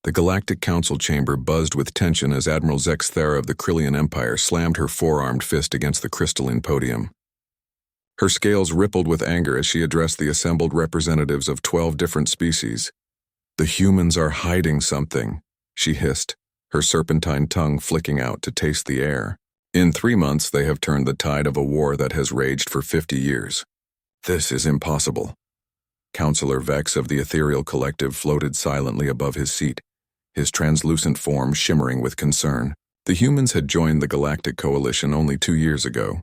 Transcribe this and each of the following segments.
The Galactic Council chamber buzzed with tension as Admiral Zexthera of the Krillian Empire slammed her four-armed fist against the crystalline podium. Her scales rippled with anger as she addressed the assembled representatives of 12 different species. "The humans are hiding something," she hissed, her serpentine tongue flicking out to taste the air. "In 3 months, they have turned the tide of a war that has raged for 50 years. This is impossible." Councillor Vex of the Ethereal Collective floated silently above his seat, his translucent form shimmering with concern. The humans had joined the Galactic Coalition only 2 years ago,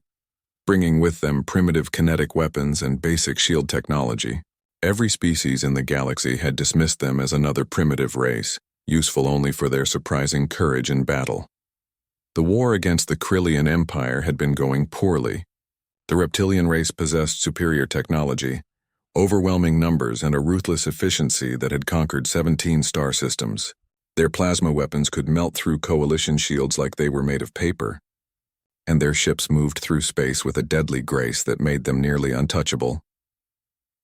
bringing with them primitive kinetic weapons and basic shield technology. Every species in the galaxy had dismissed them as another primitive race, useful only for their surprising courage in battle. The war against the Krillian Empire had been going poorly. The reptilian race possessed superior technology, overwhelming numbers, and a ruthless efficiency that had conquered 17 star systems. Their plasma weapons could melt through coalition shields like they were made of paper, and their ships moved through space with a deadly grace that made them nearly untouchable.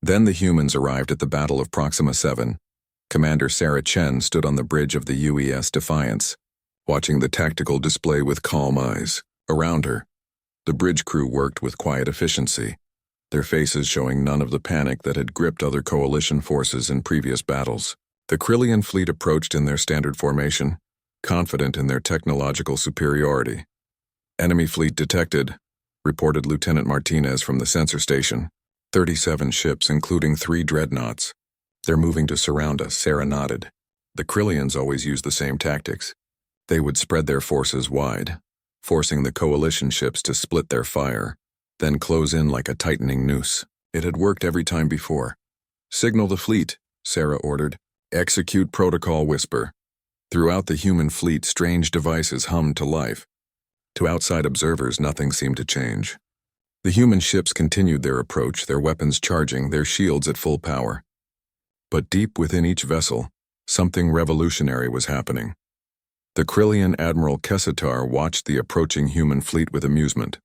Then the humans arrived at the Battle of Proxima 7. Commander Sarah Chen stood on the bridge of the UES Defiance, watching the tactical display with calm eyes. Around her, the bridge crew worked with quiet efficiency, their faces showing none of the panic that had gripped other coalition forces in previous battles. The Krillian fleet approached in their standard formation, confident in their technological superiority. "Enemy fleet detected," reported Lieutenant Martinez from the sensor station. 37 ships, including 3 dreadnoughts. "They're moving to surround us," Sarah nodded. The Krillians always used the same tactics. They would spread their forces wide, forcing the coalition ships to split their fire, then close in like a tightening noose. It had worked every time before. "Signal the fleet," Sarah ordered. "Execute protocol whisper." Throughout the human fleet, strange devices hummed to life. To outside observers, nothing seemed to change. The human ships continued their approach, their weapons charging, their shields at full power. But deep within each vessel, something revolutionary was happening. The Krillian Admiral Kessitar watched the approaching human fleet with amusement.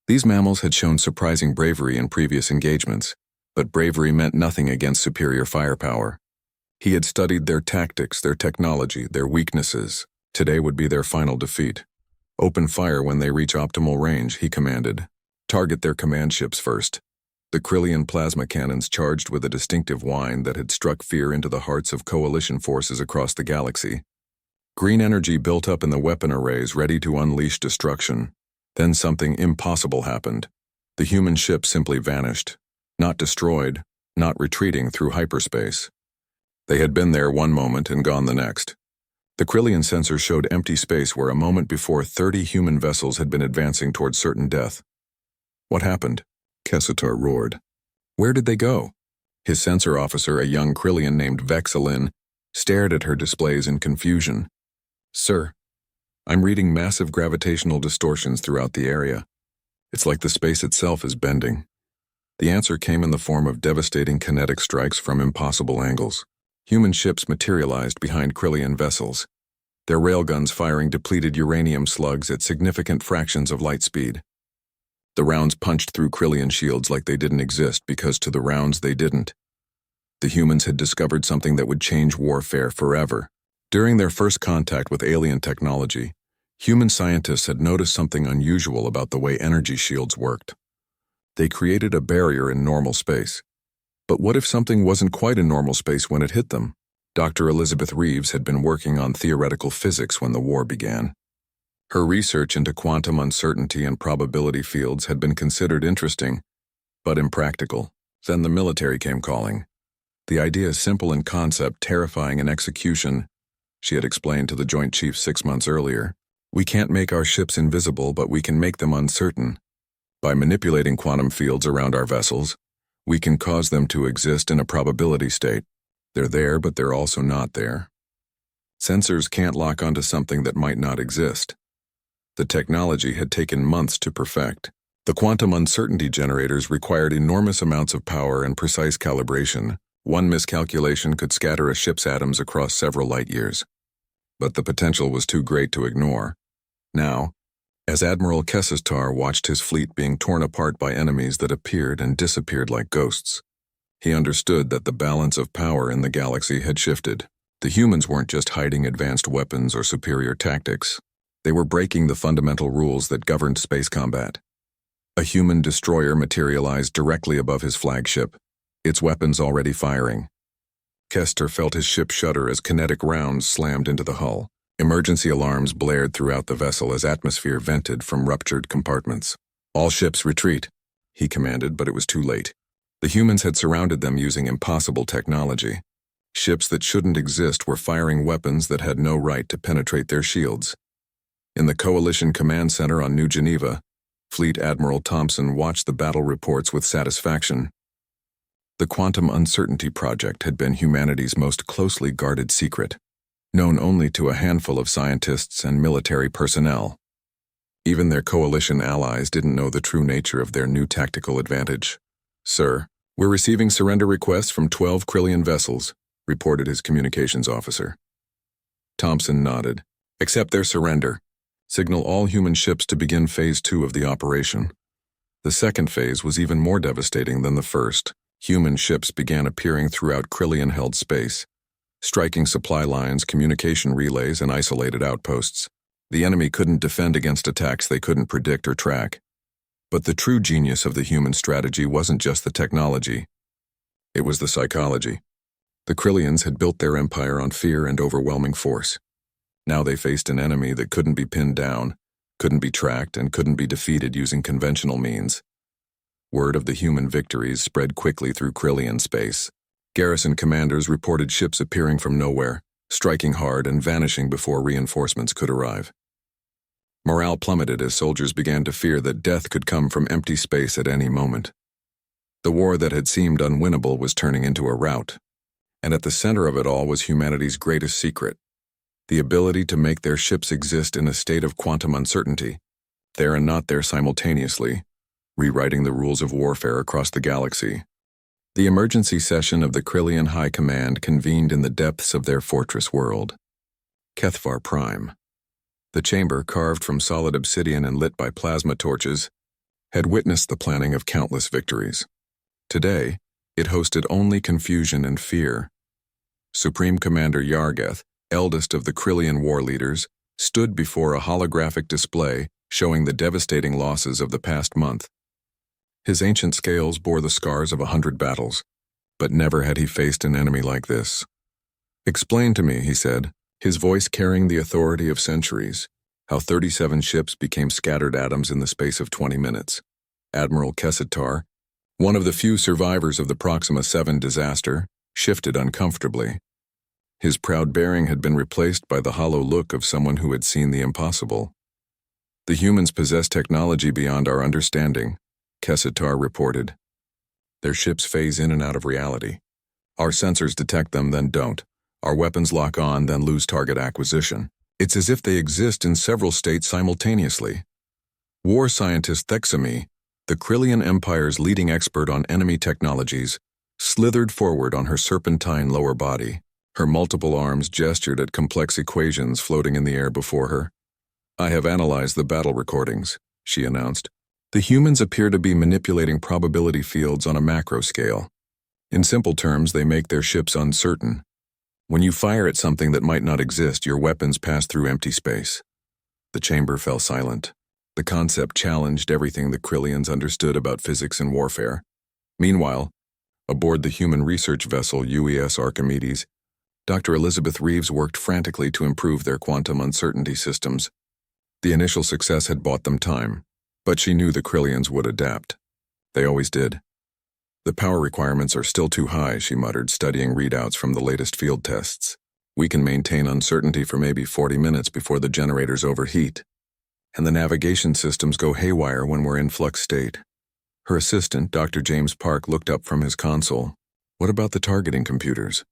These mammals had shown surprising bravery in previous engagements, but bravery meant nothing against superior firepower. He had studied their tactics, their technology, their weaknesses. Today would be their final defeat. "Open fire when they reach optimal range," he commanded. "Target their command ships first." The Krillian plasma cannons charged with a distinctive whine that had struck fear into the hearts of coalition forces across the galaxy. Green energy built up in the weapon arrays, ready to unleash destruction. Then something impossible happened. The human ship simply vanished, not destroyed, not retreating through hyperspace. They had been there one moment and gone the next. The Krillian sensor showed empty space where a moment before 30 human vessels had been advancing towards certain death. "What happened?" Kessitar roared. "Where did they go?" His sensor officer, a young Krillian named Vexilin, stared at her displays in confusion. "Sir, I'm reading massive gravitational distortions throughout the area. It's like the space itself is bending." The answer came in the form of devastating kinetic strikes from impossible angles. Human ships materialized behind Krillian vessels, their railguns firing depleted uranium slugs at significant fractions of light speed. The rounds punched through Krillian shields like they didn't exist because to the rounds they didn't. The humans had discovered something that would change warfare forever. During their first contact with alien technology, human scientists had noticed something unusual about the way energy shields worked. They created a barrier in normal space. But what if something wasn't quite in normal space when it hit them? Dr. Elizabeth Reeves had been working on theoretical physics when the war began. Her research into quantum uncertainty and probability fields had been considered interesting, but impractical. Then the military came calling. "The idea is simple in concept, terrifying in execution," she had explained to the Joint Chiefs 6 months earlier. "We can't make our ships invisible, but we can make them uncertain. By manipulating quantum fields around our vessels, we can cause them to exist in a probability state. They're there, but they're also not there. Sensors can't lock onto something that might not exist." The technology had taken months to perfect. The quantum uncertainty generators required enormous amounts of power and precise calibration. One miscalculation could scatter a ship's atoms across several light years. But the potential was too great to ignore. Now, as Admiral Kessitar watched his fleet being torn apart by enemies that appeared and disappeared like ghosts, he understood that the balance of power in the galaxy had shifted. The humans weren't just hiding advanced weapons or superior tactics. They were breaking the fundamental rules that governed space combat. A human destroyer materialized directly above his flagship, its weapons already firing. Kester felt his ship shudder as kinetic rounds slammed into the hull. Emergency alarms blared throughout the vessel as atmosphere vented from ruptured compartments. "All ships retreat," he commanded, but it was too late. The humans had surrounded them using impossible technology. Ships that shouldn't exist were firing weapons that had no right to penetrate their shields. In the Coalition Command Center on New Geneva, Fleet Admiral Thompson watched the battle reports with satisfaction. The Quantum Uncertainty Project had been humanity's most closely guarded secret, known only to a handful of scientists and military personnel. Even their coalition allies didn't know the true nature of their new tactical advantage. "Sir, we're receiving surrender requests from 12 Krillian vessels," reported his communications officer. Thompson nodded. "Accept their surrender. Signal all human ships to begin Phase 2 of the operation." The second phase was even more devastating than the first. Human ships began appearing throughout Krillian-held space, striking supply lines, communication relays, and isolated outposts. The enemy couldn't defend against attacks they couldn't predict or track. But the true genius of the human strategy wasn't just the technology. It was the psychology. The Krillians had built their empire on fear and overwhelming force. Now they faced an enemy that couldn't be pinned down, couldn't be tracked, and couldn't be defeated using conventional means. Word of the human victories spread quickly through Krillian space. Garrison commanders reported ships appearing from nowhere, striking hard and vanishing before reinforcements could arrive. Morale plummeted as soldiers began to fear that death could come from empty space at any moment. The war that had seemed unwinnable was turning into a rout, and at the center of it all was humanity's greatest secret: the ability to make their ships exist in a state of quantum uncertainty, there and not there simultaneously, rewriting the rules of warfare across the galaxy. The emergency session of the Krillian High Command convened in the depths of their fortress world, Kethvar Prime. The chamber, carved from solid obsidian and lit by plasma torches, had witnessed the planning of countless victories. Today, it hosted only confusion and fear. Supreme Commander Yargeth, eldest of the Krillian war leaders, stood before a holographic display showing the devastating losses of the past month. His ancient scales bore the scars of 100 battles, but never had he faced an enemy like this. "Explain to me," he said, his voice carrying the authority of centuries, "how 37 ships became scattered atoms in the space of 20 minutes. Admiral Kessitar, one of the few survivors of the Proxima 7 disaster, shifted uncomfortably. His proud bearing had been replaced by the hollow look of someone who had seen the impossible. "The humans possess technology beyond our understanding," Kessitar reported. "Their ships phase in and out of reality. Our sensors detect them, then don't. Our weapons lock on, then lose target acquisition. It's as if they exist in several states simultaneously." War scientist Thexami, the Krillian Empire's leading expert on enemy technologies, slithered forward on her serpentine lower body. Her multiple arms gestured at complex equations floating in the air before her. "I have analyzed the battle recordings," she announced. "The humans appear to be manipulating probability fields on a macro scale. In simple terms, they make their ships uncertain. When you fire at something that might not exist, your weapons pass through empty space." The chamber fell silent. The concept challenged everything the Krillians understood about physics and warfare. Meanwhile, aboard the human research vessel UES Archimedes, Dr. Elizabeth Reeves worked frantically to improve their quantum uncertainty systems. The initial success had bought them time, but she knew the Krillians would adapt. They always did. "The power requirements are still too high," she muttered, studying readouts from the latest field tests. "We can maintain uncertainty for maybe 40 minutes before the generators overheat. And the navigation systems go haywire when we're in flux state." Her assistant, Dr. James Park, looked up from his console. "What about the targeting computers?"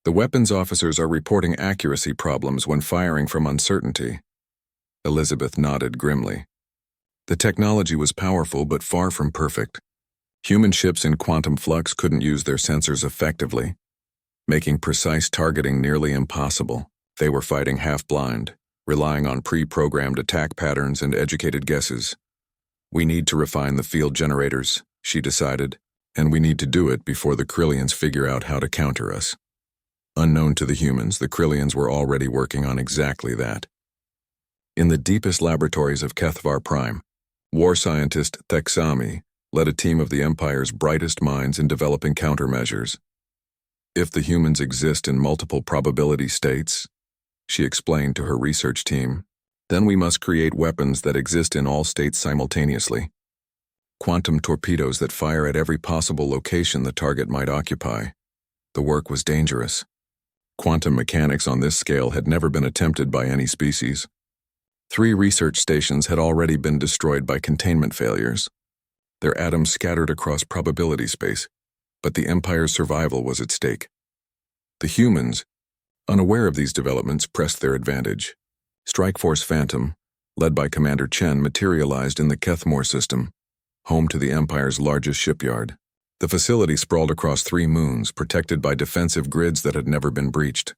"The weapons officers are reporting accuracy problems when firing from uncertainty." Elizabeth nodded grimly. The technology was powerful but far from perfect. Human ships in quantum flux couldn't use their sensors effectively, making precise targeting nearly impossible. They were fighting half-blind, relying on pre-programmed attack patterns and educated guesses. "We need to refine the field generators," she decided, "and we need to do it before the Krillians figure out how to counter us." Unknown to the humans, the Krillians were already working on exactly that. In the deepest laboratories of Kethvar Prime, war scientist Thexami led a team of the Empire's brightest minds in developing countermeasures. If the humans exist in multiple probability states, she explained to her research team, then we must create weapons that exist in all states simultaneously. Quantum torpedoes that fire at every possible location the target might occupy. The work was dangerous. Quantum mechanics on this scale had never been attempted by any species. 3 research stations had already been destroyed by containment failures. Their atoms scattered across probability space, but the Empire's survival was at stake. The humans, unaware of these developments, pressed their advantage. Strike Force Phantom, led by Commander Chen, materialized in the Kethmore system, home to the Empire's largest shipyard. The facility sprawled across 3 moons, protected by defensive grids that had never been breached.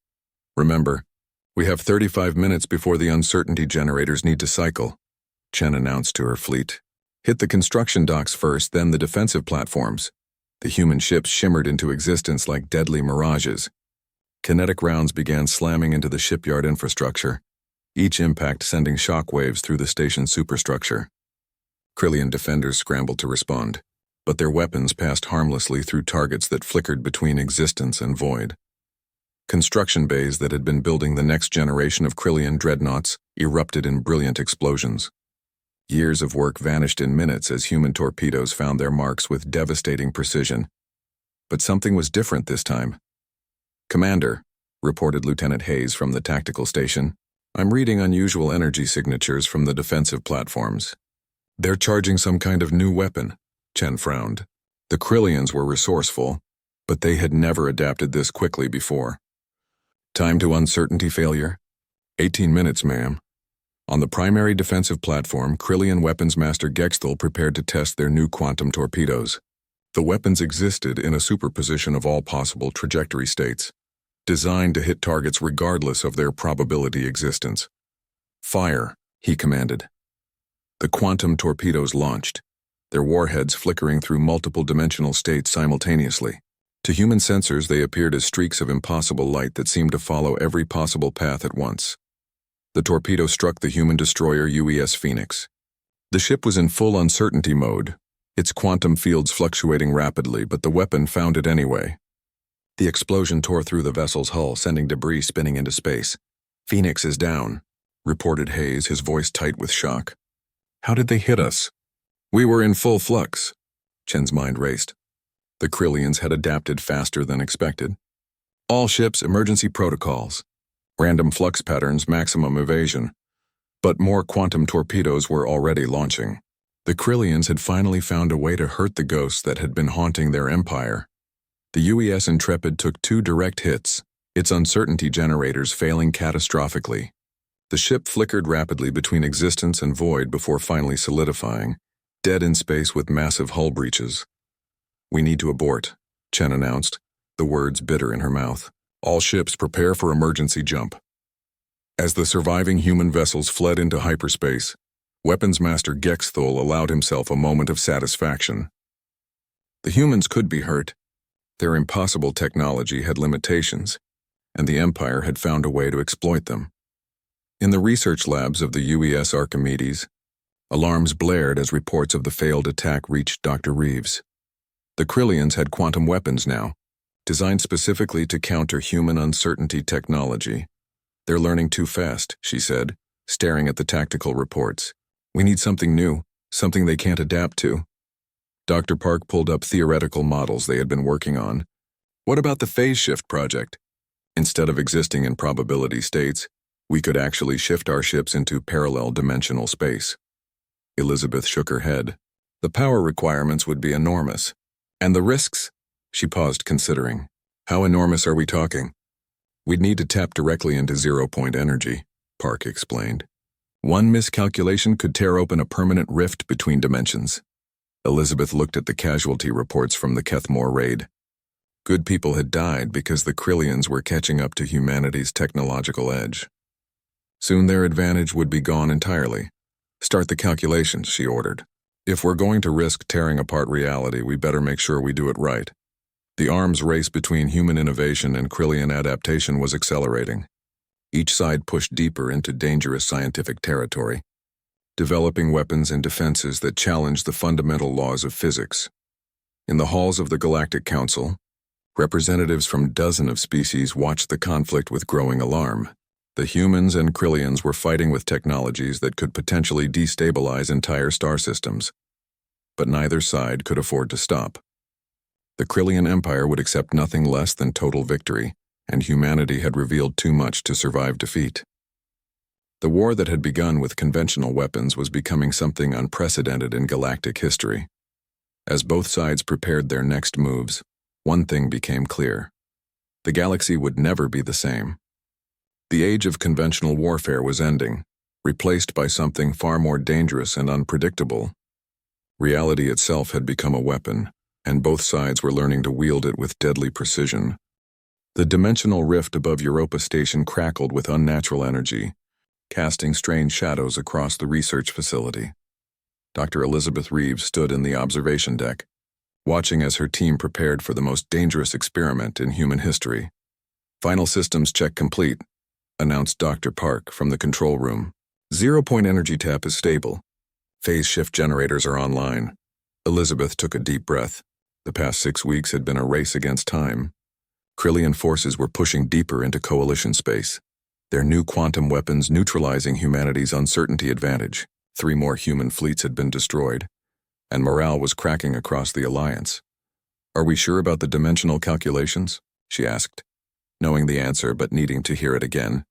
Remember, we have 35 minutes before the uncertainty generators need to cycle, Chen announced to her fleet. Hit the construction docks first, then the defensive platforms. The human ships shimmered into existence like deadly mirages. Kinetic rounds began slamming into the shipyard infrastructure, each impact sending shockwaves through the station's superstructure. Krillian defenders scrambled to respond, but their weapons passed harmlessly through targets that flickered between existence and void. Construction bays that had been building the next generation of Krillian dreadnoughts erupted in brilliant explosions. Years of work vanished in minutes as human torpedoes found their marks with devastating precision. But something was different this time. "Commander," reported Lieutenant Hayes from the tactical station, "I'm reading unusual energy signatures from the defensive platforms." "They're charging some kind of new weapon," Chen frowned. The Krillians were resourceful, but they had never adapted this quickly before. "Time to uncertainty failure?" 18 minutes, ma'am." On the primary defensive platform, Krillian Weapons Master Gexthal prepared to test their new quantum torpedoes. The weapons existed in a superposition of all possible trajectory states, designed to hit targets regardless of their probability existence. "Fire," he commanded. The quantum torpedoes launched, their warheads flickering through multiple dimensional states simultaneously. To human sensors, they appeared as streaks of impossible light that seemed to follow every possible path at once. The torpedo struck the human destroyer UES Phoenix. The ship was in full uncertainty mode, its quantum fields fluctuating rapidly, but the weapon found it anyway. The explosion tore through the vessel's hull, sending debris spinning into space. "Phoenix is down," reported Hayes, his voice tight with shock. "How did they hit us?" "We were in full flux," Chen's mind raced. The Krillians had adapted faster than expected. "All ships, emergency protocols. Random flux patterns, maximum evasion." But more quantum torpedoes were already launching. The Krillians had finally found a way to hurt the ghosts that had been haunting their empire. The UES Intrepid took 2 direct hits, its uncertainty generators failing catastrophically. The ship flickered rapidly between existence and void before finally solidifying, dead in space with massive hull breaches. "We need to abort," Chen announced, the words bitter in her mouth. "All ships prepare for emergency jump." As the surviving human vessels fled into hyperspace, Weapons Master Gexthal allowed himself a moment of satisfaction. The humans could be hurt. Their impossible technology had limitations, and the Empire had found a way to exploit them. In the research labs of the UES Archimedes, alarms blared as reports of the failed attack reached Dr. Reeves. The Krillians had quantum weapons now, designed specifically to counter human uncertainty technology. "They're learning too fast," she said, staring at the tactical reports. "We need something new, something they can't adapt to." Dr. Park pulled up theoretical models they had been working on. "What about the phase shift project? Instead of existing in probability states, we could actually shift our ships into parallel dimensional space." Elizabeth shook her head. "The power requirements would be enormous. And the risks?" She paused, considering. "How enormous are we talking?" "We'd need to tap directly into zero-point energy," Park explained. "One miscalculation could tear open a permanent rift between dimensions." Elizabeth looked at the casualty reports from the Kethmore raid. Good people had died because the Krillians were catching up to humanity's technological edge. Soon their advantage would be gone entirely. "Start the calculations," she ordered. "If we're going to risk tearing apart reality, we better make sure we do it right." The arms race between human innovation and Krillian adaptation was accelerating. Each side pushed deeper into dangerous scientific territory, developing weapons and defenses that challenged the fundamental laws of physics. In the halls of the Galactic Council, representatives from dozens of species watched the conflict with growing alarm. The humans and Krillians were fighting with technologies that could potentially destabilize entire star systems. But neither side could afford to stop. The Krillian Empire would accept nothing less than total victory, and humanity had revealed too much to survive defeat. The war that had begun with conventional weapons was becoming something unprecedented in galactic history. As both sides prepared their next moves, one thing became clear. The galaxy would never be the same. The age of conventional warfare was ending, replaced by something far more dangerous and unpredictable. Reality itself had become a weapon, and both sides were learning to wield it with deadly precision. The dimensional rift above Europa Station crackled with unnatural energy, casting strange shadows across the research facility. Dr. Elizabeth Reeves stood in the observation deck, watching as her team prepared for the most dangerous experiment in human history. "Final systems check complete," announced Dr. Park from the control room. "Zero-point energy tap is stable. Phase shift generators are online." Elizabeth took a deep breath. The past 6 weeks had been a race against time. Krillian forces were pushing deeper into coalition space, their new quantum weapons neutralizing humanity's uncertainty advantage. 3 more human fleets had been destroyed, and morale was cracking across the alliance. "Are we sure about the dimensional calculations?" she asked, knowing the answer but needing to hear it again.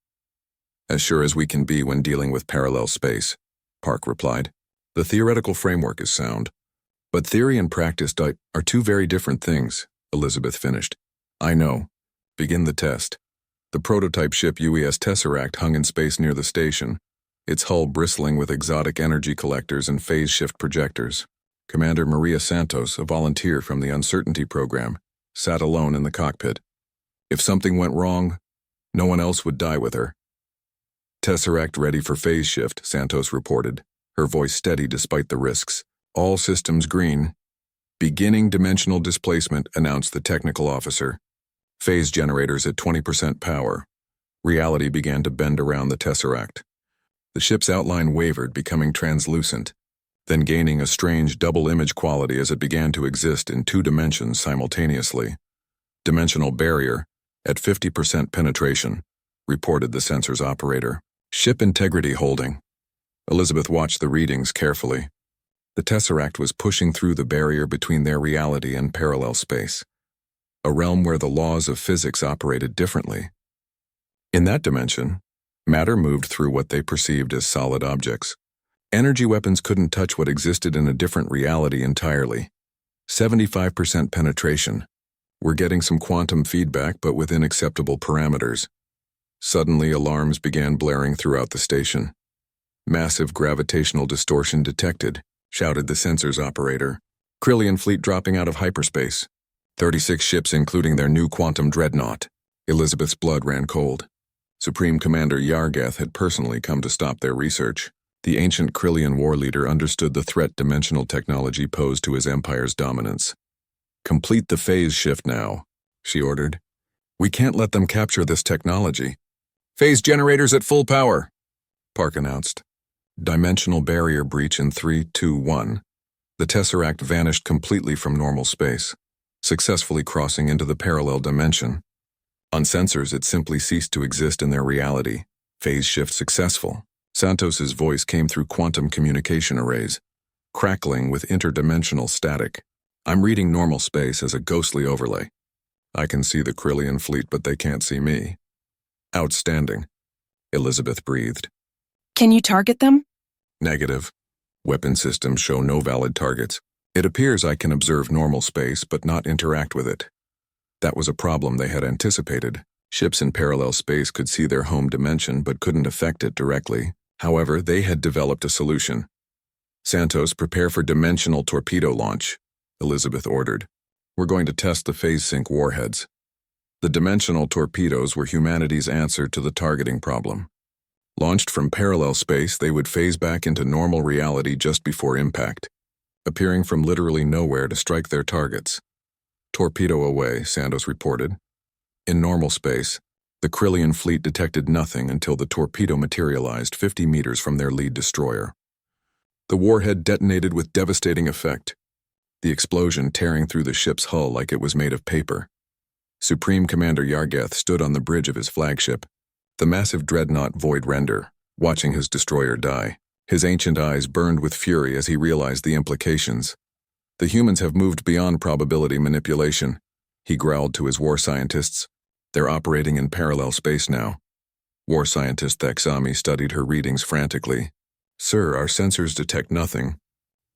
"As sure as we can be when dealing with parallel space," Park replied. "The theoretical framework is sound, but theory and practice are 2 very different things," Elizabeth finished. "I know. Begin the test." The prototype ship UES Tesseract hung in space near the station, its hull bristling with exotic energy collectors and phase shift projectors. Commander Maria Santos, a volunteer from the Uncertainty Program, sat alone in the cockpit. If something went wrong, no one else would die with her. "Tesseract ready for phase shift," Santos reported, her voice steady despite the risks. "All systems green." "Beginning dimensional displacement," announced the technical officer. "Phase generators at 20% power." Reality began to bend around the Tesseract. The ship's outline wavered, becoming translucent, then gaining a strange double-image quality as it began to exist in 2 dimensions simultaneously. "Dimensional barrier at 50% penetration," reported the sensor's operator. "Ship integrity holding." Elizabeth watched the readings carefully. The Tesseract was pushing through the barrier between their reality and parallel space, a realm where the laws of physics operated differently. In that dimension, matter moved through what they perceived as solid objects. Energy weapons couldn't touch what existed in a different reality entirely. 75% penetration. We're getting some quantum feedback, but within acceptable parameters. Suddenly, alarms began blaring throughout the station. "Massive gravitational distortion detected," shouted the sensor's operator. "Krillian fleet dropping out of hyperspace. 36 ships including their new quantum dreadnought." Elizabeth's blood ran cold. Supreme Commander Yargath had personally come to stop their research. The ancient Krillian war leader understood the threat dimensional technology posed to his empire's dominance. "Complete the phase shift now," she ordered. "We can't let them capture this technology." "Phase generators at full power," Park announced. Dimensional barrier breach in 3, 2, 1. The Tesseract vanished completely from normal space, successfully crossing into the parallel dimension. On sensors, it simply ceased to exist in their reality. Phase shift successful. Santos's voice came through quantum communication arrays, crackling with interdimensional static. "I'm reading normal space as a ghostly overlay. I can see the Krillian fleet, but they can't see me." "Outstanding," Elizabeth breathed. "Can you target them?" "Negative. Weapon systems show no valid targets. It appears I can observe normal space but not interact with it." That was a problem they had anticipated. Ships in parallel space could see their home dimension but couldn't affect it directly. However, they had developed a solution. "Santos, prepare for dimensional torpedo launch," Elizabeth ordered. "We're going to test the phase sync warheads." The dimensional torpedoes were humanity's answer to the targeting problem. Launched from parallel space, they would phase back into normal reality just before impact, appearing from literally nowhere to strike their targets. Torpedo away, Santos reported. In normal space, the Krillian fleet detected nothing until the torpedo materialized 50 meters from their lead destroyer. The warhead detonated with devastating effect, the explosion tearing through the ship's hull like it was made of paper. Supreme Commander Yargeth stood on the bridge of his flagship, the massive dreadnought Void Render, watching his destroyer die. His ancient eyes burned with fury as he realized the implications. The humans have moved beyond probability manipulation, he growled to his war scientists. They're operating in parallel space now. War scientist Thexami studied her readings frantically. Sir, our sensors detect nothing.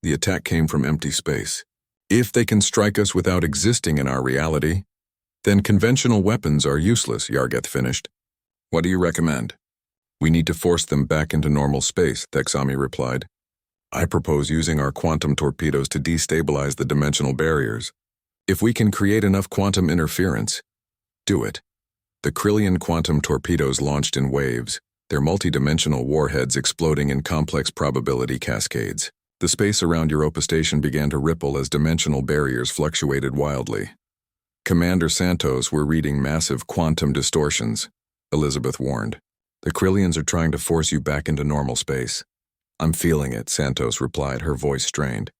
The attack came from empty space. If they can strike us without existing in our reality, then conventional weapons are useless, Yargeth finished. What do you recommend? We need to force them back into normal space, Thexami replied. I propose using our quantum torpedoes to destabilize the dimensional barriers. If we can create enough quantum interference, do it. The Krillian quantum torpedoes launched in waves, their multidimensional warheads exploding in complex probability cascades. The space around Europa Station began to ripple as dimensional barriers fluctuated wildly. Commander Santos were reading massive quantum distortions, Elizabeth warned. The Krillians are trying to force you back into normal space. I'm feeling it, Santos replied, her voice strained.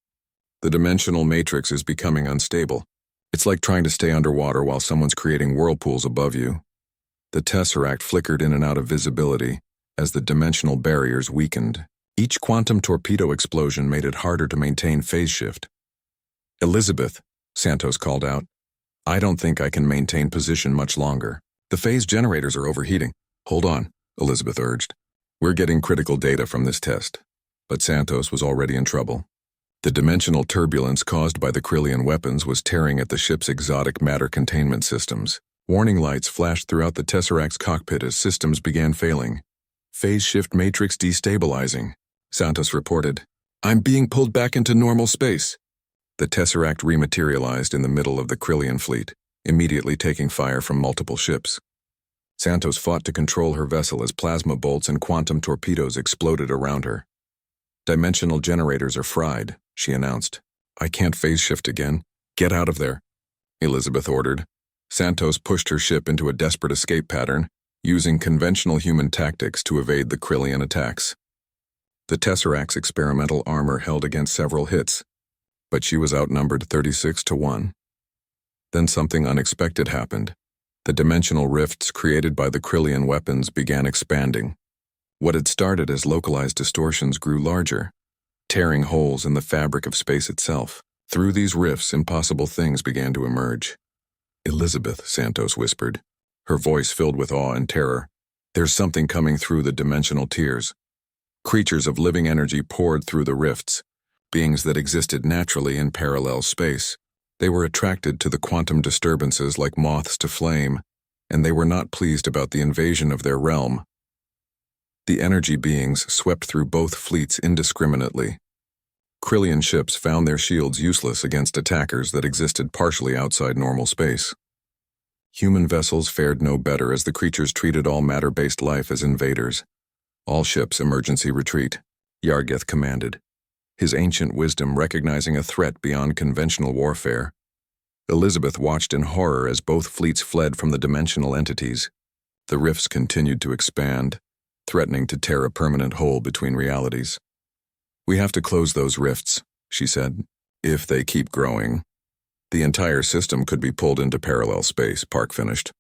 The dimensional matrix is becoming unstable. It's like trying to stay underwater while someone's creating whirlpools above you. The Tesseract flickered in and out of visibility as the dimensional barriers weakened. Each quantum torpedo explosion made it harder to maintain phase shift. Elizabeth, Santos called out, I don't think I can maintain position much longer. The phase generators are overheating. Hold on, Elizabeth urged. We're getting critical data from this test. But Santos was already in trouble. The dimensional turbulence caused by the Krillian weapons was tearing at the ship's exotic matter containment systems. Warning lights flashed throughout the Tesseract's cockpit as systems began failing. Phase shift matrix destabilizing, Santos reported. I'm being pulled back into normal space. The Tesseract rematerialized in the middle of the Krillian fleet, immediately taking fire from multiple ships. Santos fought to control her vessel as plasma bolts and quantum torpedoes exploded around her. Dimensional generators are fried, she announced. I can't phase shift again. Get out of there, Elizabeth ordered. Santos pushed her ship into a desperate escape pattern, using conventional human tactics to evade the Krillian attacks. The Tesseract's experimental armor held against several hits, but she was outnumbered 36-1. Then something unexpected happened. The dimensional rifts created by the Krillian weapons began expanding. What had started as localized distortions grew larger, tearing holes in the fabric of space itself. Through these rifts, impossible things began to emerge. Elizabeth, Santos whispered, her voice filled with awe and terror. There's something coming through the dimensional tiers. Creatures of living energy poured through the rifts, beings that existed naturally in parallel space. They were attracted to the quantum disturbances like moths to flame, and they were not pleased about the invasion of their realm. The energy beings swept through both fleets indiscriminately. Krillian ships found their shields useless against attackers that existed partially outside normal space. Human vessels fared no better as the creatures treated all matter-based life as invaders. All ships emergency retreat, Yargeth commanded, his ancient wisdom recognizing a threat beyond conventional warfare. Elizabeth watched in horror as both fleets fled from the dimensional entities. The rifts continued to expand, threatening to tear a permanent hole between realities. We have to close those rifts, she said. If they keep growing, the entire system could be pulled into parallel space, Park finished.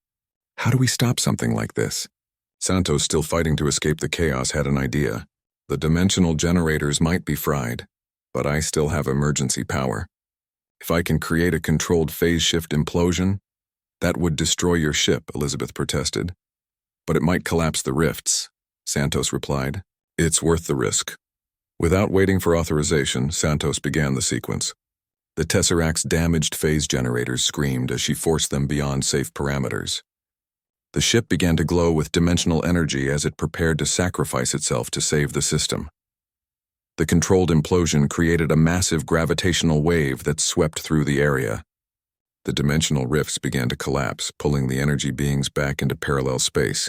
How do we stop something like this? Santos, still fighting to escape the chaos, had an idea. The dimensional generators might be fried, but I still have emergency power. If I can create a controlled phase shift implosion, that would destroy your ship, Elizabeth protested. But it might collapse the rifts, Santos replied. It's worth the risk. Without waiting for authorization, Santos began the sequence. The Tesseract's damaged phase generators screamed as she forced them beyond safe parameters. The ship began to glow with dimensional energy as it prepared to sacrifice itself to save the system. The controlled implosion created a massive gravitational wave that swept through the area. The dimensional rifts began to collapse, pulling the energy beings back into parallel space.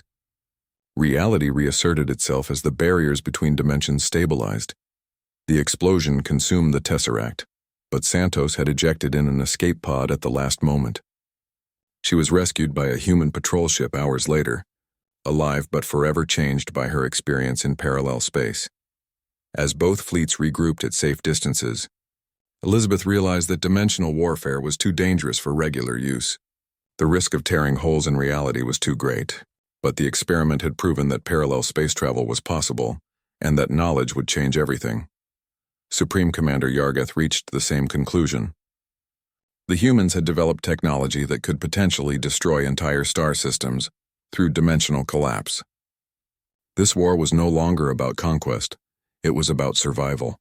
Reality reasserted itself as the barriers between dimensions stabilized. The explosion consumed the Tesseract, but Santos had ejected in an escape pod at the last moment. She was rescued by a human patrol ship hours later, alive but forever changed by her experience in parallel space. As both fleets regrouped at safe distances, Elizabeth realized that dimensional warfare was too dangerous for regular use. The risk of tearing holes in reality was too great, but the experiment had proven that parallel space travel was possible, and that knowledge would change everything. Supreme Commander Yargeth reached the same conclusion. The humans had developed technology that could potentially destroy entire star systems through dimensional collapse. This war was no longer about conquest, it was about survival.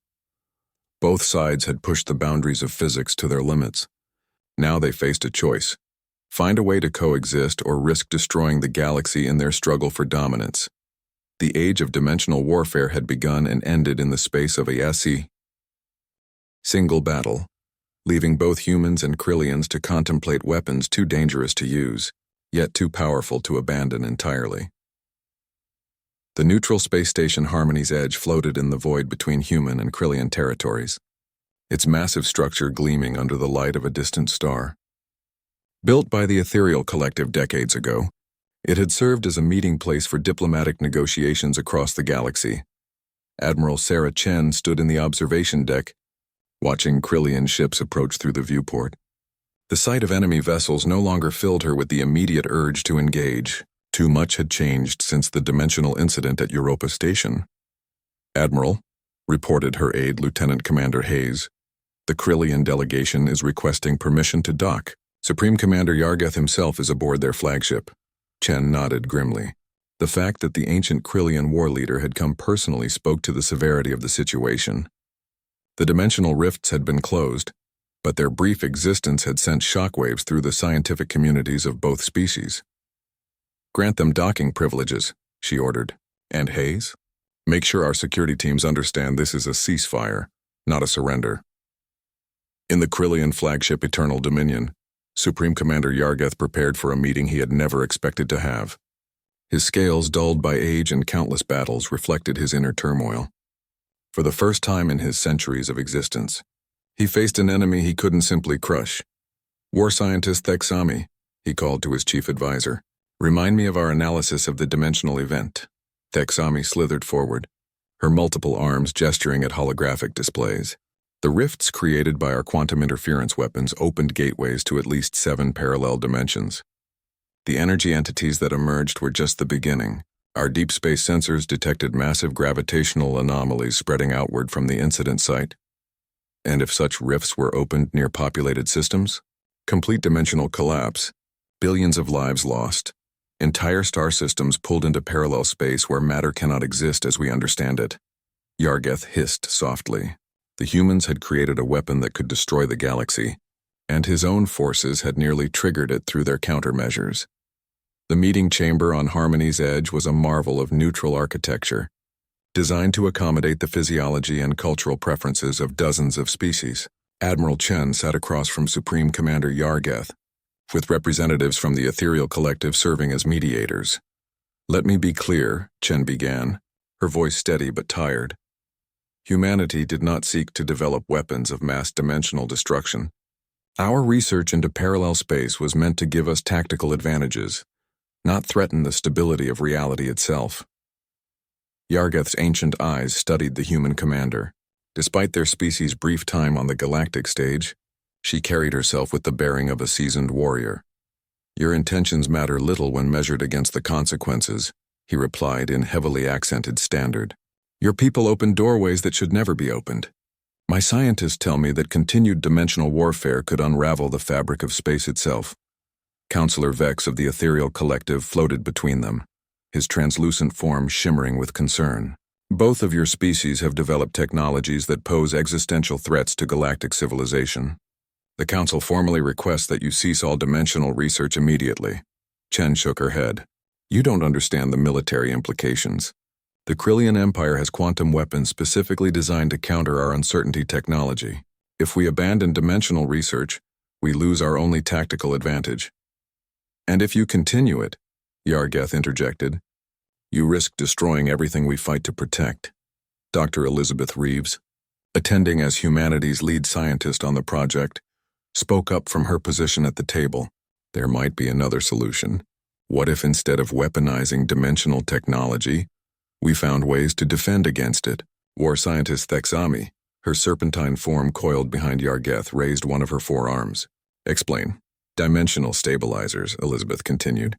Both sides had pushed the boundaries of physics to their limits. Now they faced a choice: find a way to coexist or risk destroying the galaxy in their struggle for dominance. The age of dimensional warfare had begun and ended in the space of a single battle, leaving both humans and Krillians to contemplate weapons too dangerous to use, yet too powerful to abandon entirely. The neutral space station Harmony's Edge floated in the void between human and Krillian territories, its massive structure gleaming under the light of a distant star. Built by the Ethereal Collective decades ago, it had served as a meeting place for diplomatic negotiations across the galaxy. Admiral Sarah Chen stood in the observation deck, watching Krillian ships approach through the viewport. The sight of enemy vessels no longer filled her with the immediate urge to engage. Too much had changed since the dimensional incident at Europa Station. "Admiral," reported her aide, Lieutenant Commander Hayes, "the Krillian delegation is requesting permission to dock. Supreme Commander Yargeth himself is aboard their flagship." Chen nodded grimly. The fact that the ancient Krillian war leader had come personally spoke to the severity of the situation. The dimensional rifts had been closed, but their brief existence had sent shockwaves through the scientific communities of both species. "Grant them docking privileges," she ordered. "And Hayes? Make sure our security teams understand this is a ceasefire, not a surrender." In the Krillian flagship Eternal Dominion, Supreme Commander Yargeth prepared for a meeting he had never expected to have. His scales, dulled by age and countless battles, reflected his inner turmoil. For the first time in his centuries of existence, he faced an enemy he couldn't simply crush. "War scientist Thexami," he called to his chief advisor, "remind me of our analysis of the dimensional event." Thexami slithered forward, her multiple arms gesturing at holographic displays. The rifts created by our quantum interference weapons opened gateways to at least 7 parallel dimensions. The energy entities that emerged were just the beginning. Our deep space sensors detected massive gravitational anomalies spreading outward from the incident site. And if such rifts were opened near populated systems? Complete dimensional collapse, billions of lives lost, entire star systems pulled into parallel space where matter cannot exist as we understand it. Yargeth hissed softly. The humans had created a weapon that could destroy the galaxy, and his own forces had nearly triggered it through their countermeasures. The meeting chamber on Harmony's Edge was a marvel of neutral architecture, designed to accommodate the physiology and cultural preferences of dozens of species. Admiral Chen sat across from Supreme Commander Yargeth, with representatives from the Ethereal Collective serving as mediators. "Let me be clear," Chen began, her voice steady but tired. "Humanity did not seek to develop weapons of mass dimensional destruction. Our research into parallel space was meant to give us tactical advantages, not threaten the stability of reality itself." Yargeth's ancient eyes studied the human commander. Despite their species' brief time on the galactic stage, she carried herself with the bearing of a seasoned warrior. "Your intentions matter little when measured against the consequences," he replied in heavily accented standard. "Your people opened doorways that should never be opened. My scientists tell me that continued dimensional warfare could unravel the fabric of space itself." Counselor Vex of the Ethereal Collective floated between them, his translucent form shimmering with concern. "Both of your species have developed technologies that pose existential threats to galactic civilization. The Council formally requests that you cease all dimensional research immediately." Chen shook her head. "You don't understand the military implications. The Krillian Empire has quantum weapons specifically designed to counter our uncertainty technology. If we abandon dimensional research, we lose our only tactical advantage." "And if you continue it," Yargeth interjected, "you risk destroying everything we fight to protect." Dr. Elizabeth Reeves, attending as humanity's lead scientist on the project, spoke up from her position at the table. There might be another solution. What if instead of weaponizing dimensional technology, we found ways to defend against it? War scientist Thexami, her serpentine form coiled behind Yargeth, raised one of her forearms. Explain. Dimensional stabilizers, Elizabeth continued.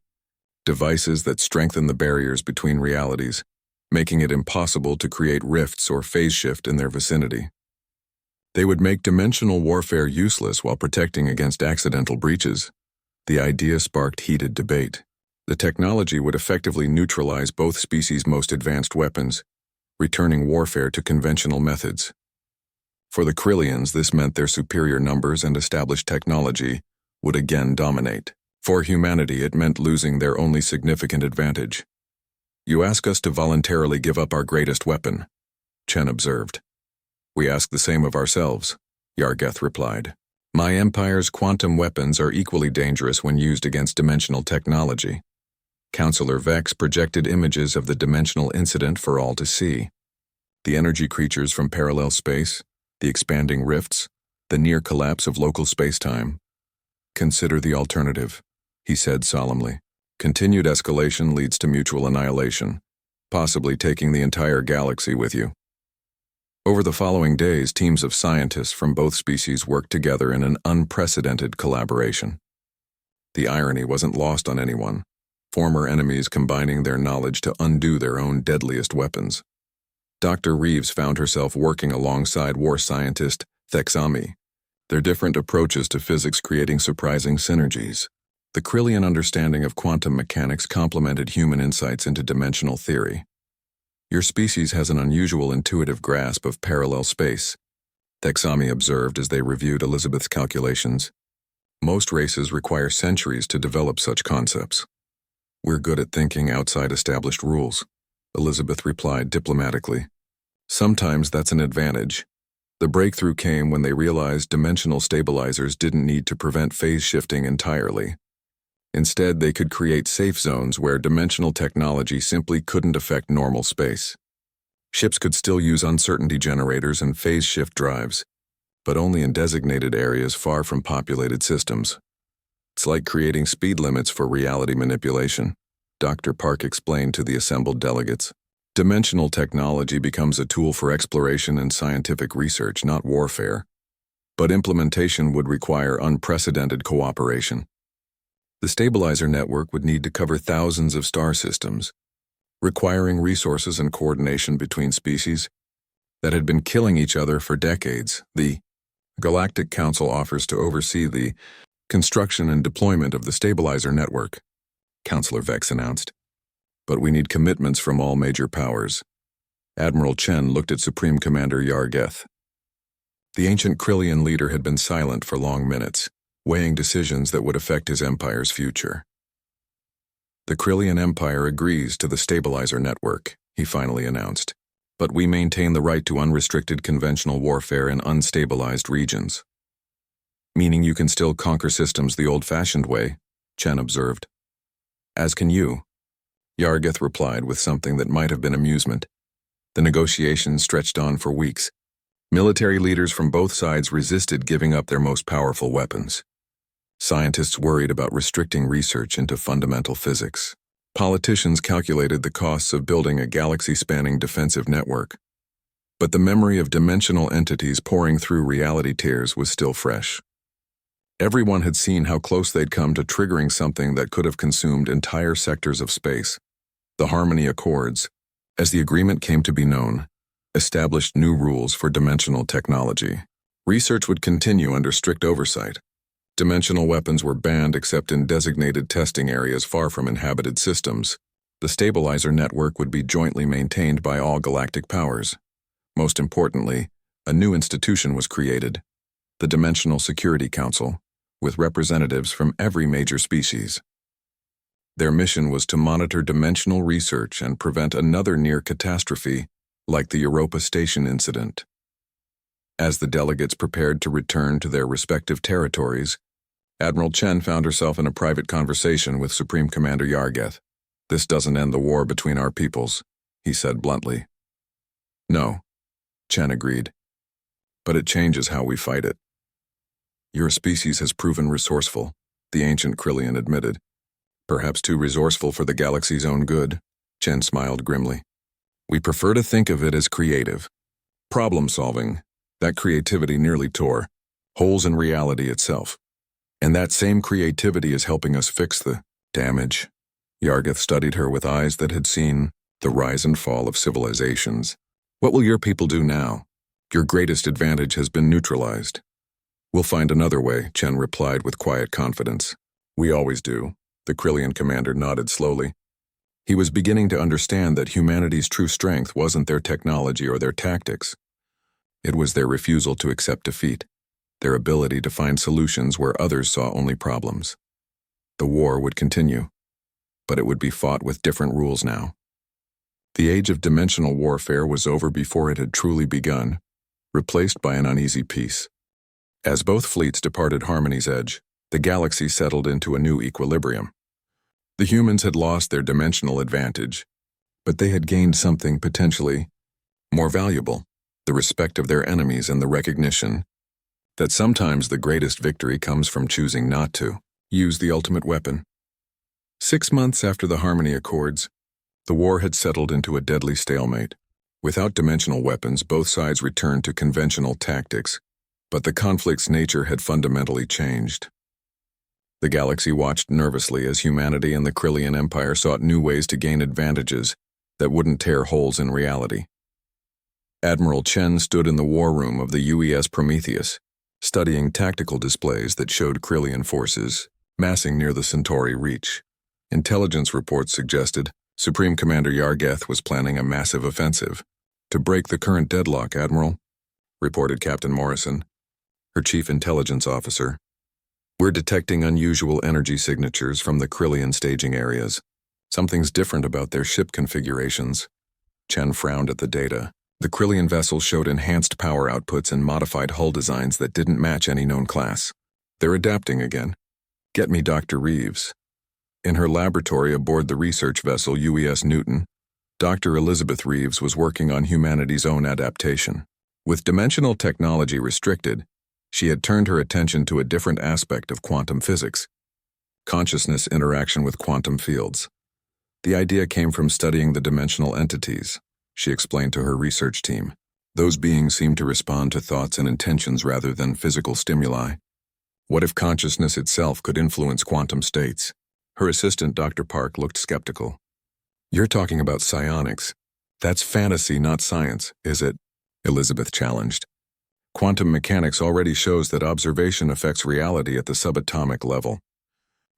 Devices that strengthen the barriers between realities, making it impossible to create rifts or phase shift in their vicinity. They would make dimensional warfare useless while protecting against accidental breaches. The idea sparked heated debate. The technology would effectively neutralize both species' most advanced weapons, returning warfare to conventional methods. For the Krillians, this meant their superior numbers and established technology would again dominate. For humanity, it meant losing their only significant advantage. You ask us to voluntarily give up our greatest weapon, Chen observed. We ask the same of ourselves, Yargeth replied. My Empire's quantum weapons are equally dangerous when used against dimensional technology. Counselor Vex projected images of the dimensional incident for all to see. The energy creatures from parallel space, the expanding rifts, the near collapse of local space-time. Consider the alternative, he said solemnly. Continued escalation leads to mutual annihilation, possibly taking the entire galaxy with you. Over the following days, teams of scientists from both species worked together in an unprecedented collaboration. The irony wasn't lost on anyone, former enemies combining their knowledge to undo their own deadliest weapons. Dr. Reeves found herself working alongside war scientist Thexami, their different approaches to physics creating surprising synergies. The Krillian understanding of quantum mechanics complemented human insights into dimensional theory. Your species has an unusual intuitive grasp of parallel space, Thexami observed as they reviewed Elizabeth's calculations. Most races require centuries to develop such concepts. We're good at thinking outside established rules, Elizabeth replied diplomatically. Sometimes that's an advantage. The breakthrough came when they realized dimensional stabilizers didn't need to prevent phase shifting entirely. Instead, they could create safe zones where dimensional technology simply couldn't affect normal space. Ships could still use uncertainty generators and phase shift drives, but only in designated areas far from populated systems. It's like creating speed limits for reality manipulation, Dr. Park explained to the assembled delegates. Dimensional technology becomes a tool for exploration and scientific research, not warfare. But implementation would require unprecedented cooperation. The stabilizer network would need to cover thousands of star systems, requiring resources and coordination between species that had been killing each other for decades. The Galactic Council offers to oversee the construction and deployment of the stabilizer network, Counselor Vex announced. But we need commitments from all major powers. Admiral Chen looked at Supreme Commander Yargeth. The ancient Krillian leader had been silent for long minutes, weighing decisions that would affect his empire's future. The Krillian Empire agrees to the stabilizer network, he finally announced, but we maintain the right to unrestricted conventional warfare in unstabilized regions. Meaning you can still conquer systems the old-fashioned way, Chen observed. As can you, Yargeth replied with something that might have been amusement. The negotiations stretched on for weeks. Military leaders from both sides resisted giving up their most powerful weapons. Scientists worried about restricting research into fundamental physics. Politicians calculated the costs of building a galaxy-spanning defensive network. But the memory of dimensional entities pouring through reality tears was still fresh. Everyone had seen how close they'd come to triggering something that could have consumed entire sectors of space. The Harmony Accords, as the agreement came to be known, established new rules for dimensional technology. Research would continue under strict oversight. Dimensional weapons were banned except in designated testing areas far from inhabited systems. The stabilizer network would be jointly maintained by all galactic powers. Most importantly, a new institution was created, the Dimensional Security Council, with representatives from every major species. Their mission was to monitor dimensional research and prevent another near catastrophe like the Europa Station incident. As the delegates prepared to return to their respective territories, Admiral Chen found herself in a private conversation with Supreme Commander Yargeth. This doesn't end the war between our peoples, he said bluntly. No, Chen agreed. but it changes how we fight it. Your species has proven resourceful, the ancient Krillian admitted. Perhaps too resourceful for the galaxy's own good, Chen smiled grimly. We prefer to think of it as creative. Problem-solving, that creativity nearly tore holes in reality itself. And that same creativity is helping us fix the damage. Yargeth studied her with eyes that had seen the rise and fall of civilizations. What will your people do now? Your greatest advantage has been neutralized. We'll find another way, Chen replied with quiet confidence. We always do. The Krillian commander nodded slowly. He was beginning to understand that humanity's true strength wasn't their technology or their tactics. It was their refusal to accept defeat, their ability to find solutions where others saw only problems. The war would continue, but it would be fought with different rules now. The age of dimensional warfare was over before it had truly begun, replaced by an uneasy peace. As both fleets departed Harmony's edge, the galaxy settled into a new equilibrium. The humans had lost their dimensional advantage, but they had gained something potentially more valuable, the respect of their enemies and the recognition that sometimes the greatest victory comes from choosing not to use the ultimate weapon. 6 months after the Harmony Accords, the war had settled into a deadly stalemate. Without dimensional weapons, both sides returned to conventional tactics, but the conflict's nature had fundamentally changed. The galaxy watched nervously as humanity and the Krillian Empire sought new ways to gain advantages that wouldn't tear holes in reality. Admiral Chen stood in the war room of the UES Prometheus, studying tactical displays that showed Krillian forces massing near the Centauri Reach. Intelligence reports suggested Supreme Commander Yargeth was planning a massive offensive. To break the current deadlock, Admiral, reported Captain Morrison, her chief intelligence officer. We're detecting unusual energy signatures from the Krillian staging areas. Something's different about their ship configurations. Chen frowned at the data. The Krillian vessels showed enhanced power outputs and modified hull designs that didn't match any known class. They're adapting again. Get me Dr. Reeves. In her laboratory aboard the research vessel UES Newton, Dr. Elizabeth Reeves was working on humanity's own adaptation. With dimensional technology restricted, she had turned her attention to a different aspect of quantum physics: consciousness interaction with quantum fields. The idea came from studying the dimensional entities, she explained to her research team. Those beings seem to respond to thoughts and intentions rather than physical stimuli. What if consciousness itself could influence quantum states? Her assistant, Dr. Park, looked skeptical. You're talking about psionics. That's fantasy, not science, is it? Elizabeth challenged. Quantum mechanics already shows that observation affects reality at the subatomic level.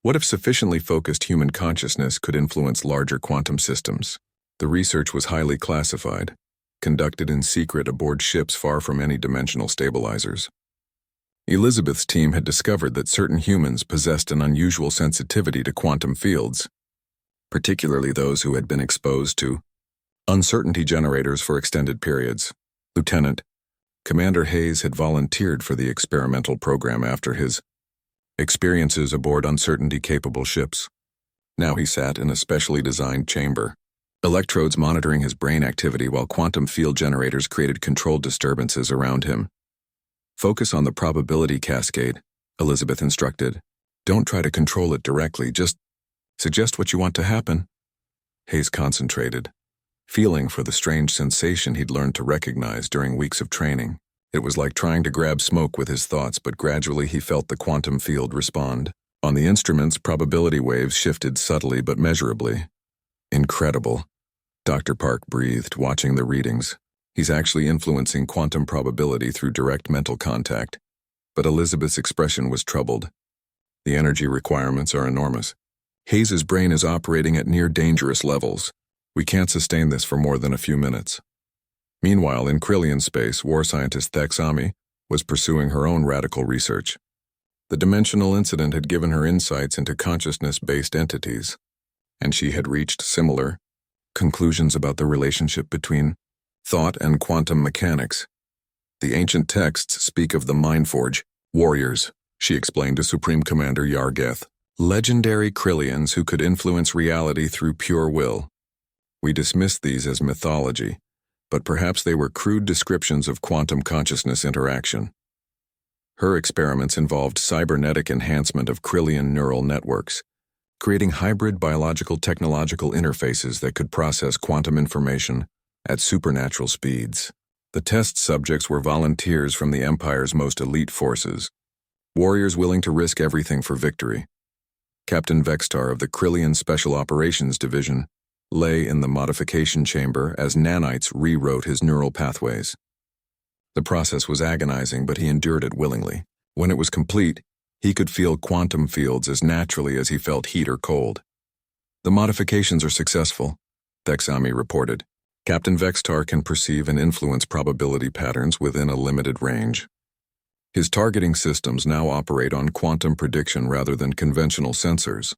What if sufficiently focused human consciousness could influence larger quantum systems? The research was highly classified, conducted in secret aboard ships far from any dimensional stabilizers. Elizabeth's team had discovered that certain humans possessed an unusual sensitivity to quantum fields, particularly those who had been exposed to uncertainty generators for extended periods. Lieutenant, Commander Hayes had volunteered for the experimental program after his experiences aboard uncertainty-capable ships. Now he sat in a specially designed chamber, electrodes monitoring his brain activity while quantum field generators created controlled disturbances around him. Focus on the probability cascade, Elizabeth instructed. Don't try to control it directly, just suggest what you want to happen. Hayes concentrated, feeling for the strange sensation he'd learned to recognize during weeks of training. It was like trying to grab smoke with his thoughts, but gradually he felt the quantum field respond. On the instruments, probability waves shifted subtly but measurably. Incredible, Dr. Park breathed, watching the readings. He's actually influencing quantum probability through direct mental contact. But Elizabeth's expression was troubled. The energy requirements are enormous. Hayes's brain is operating at near dangerous levels. We can't sustain this for more than a few minutes. Meanwhile, in Krillian space, war scientist Thexami was pursuing her own radical research. The dimensional incident had given her insights into consciousness-based entities, and she had reached similar conclusions about the relationship between thought and quantum mechanics. The ancient texts speak of the Mindforge warriors, she explained to Supreme Commander Yargeth, legendary Krillians who could influence reality through pure will. We dismissed these as mythology, but perhaps they were crude descriptions of quantum consciousness interaction. Her experiments involved cybernetic enhancement of Krillian neural networks, creating hybrid biological technological interfaces that could process quantum information at supernatural speeds. The test subjects were volunteers from the Empire's most elite forces, warriors willing to risk everything for victory. Captain Vextar of the Krillian Special Operations Division lay in the modification chamber as nanites rewrote his neural pathways. The process was agonizing, but he endured it willingly. When it was complete, he could feel quantum fields as naturally as he felt heat or cold. "The modifications are successful," Thexami reported. "Captain Vextar can perceive and influence probability patterns within a limited range. His targeting systems now operate on quantum prediction rather than conventional sensors."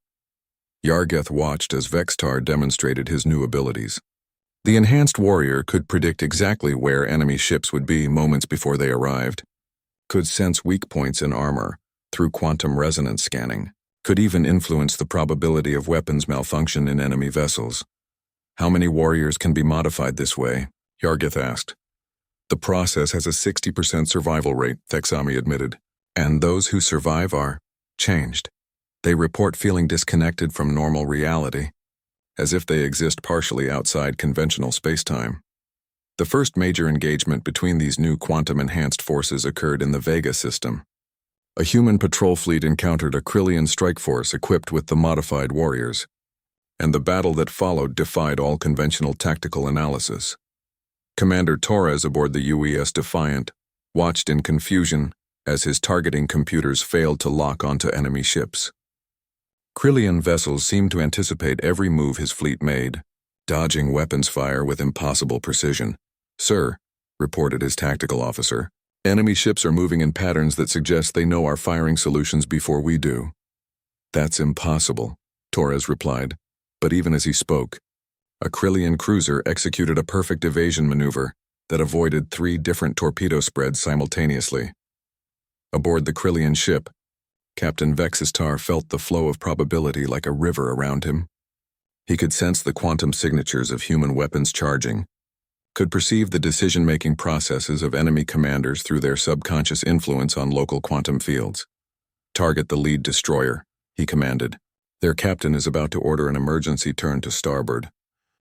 Yargeth watched as Vextar demonstrated his new abilities. The enhanced warrior could predict exactly where enemy ships would be moments before they arrived, could sense weak points in armor through quantum resonance scanning, could even influence the probability of weapons malfunction in enemy vessels. "How many warriors can be modified this way?" Yargeth asked. "The process has a 60% survival rate," Thexami admitted, "and those who survive are changed. They report feeling disconnected from normal reality, as if they exist partially outside conventional spacetime." The first major engagement between these new quantum-enhanced forces occurred in the Vega system. A human patrol fleet encountered a Krillian strike force equipped with the modified warriors, and the battle that followed defied all conventional tactical analysis. Commander Torres aboard the UES Defiant watched in confusion as his targeting computers failed to lock onto enemy ships. Krillian vessels seemed to anticipate every move his fleet made, dodging weapons fire with impossible precision. "Sir," reported his tactical officer, "enemy ships are moving in patterns that suggest they know our firing solutions before we do." "That's impossible," Torres replied, but even as he spoke, a Krillian cruiser executed a perfect evasion maneuver that avoided 3 different torpedo spreads simultaneously. Aboard the Krillian ship, Captain Vexistar felt the flow of probability like a river around him. He could sense the quantum signatures of human weapons charging, could perceive the decision-making processes of enemy commanders through their subconscious influence on local quantum fields. "Target the lead destroyer," he commanded. "Their captain is about to order an emergency turn to starboard.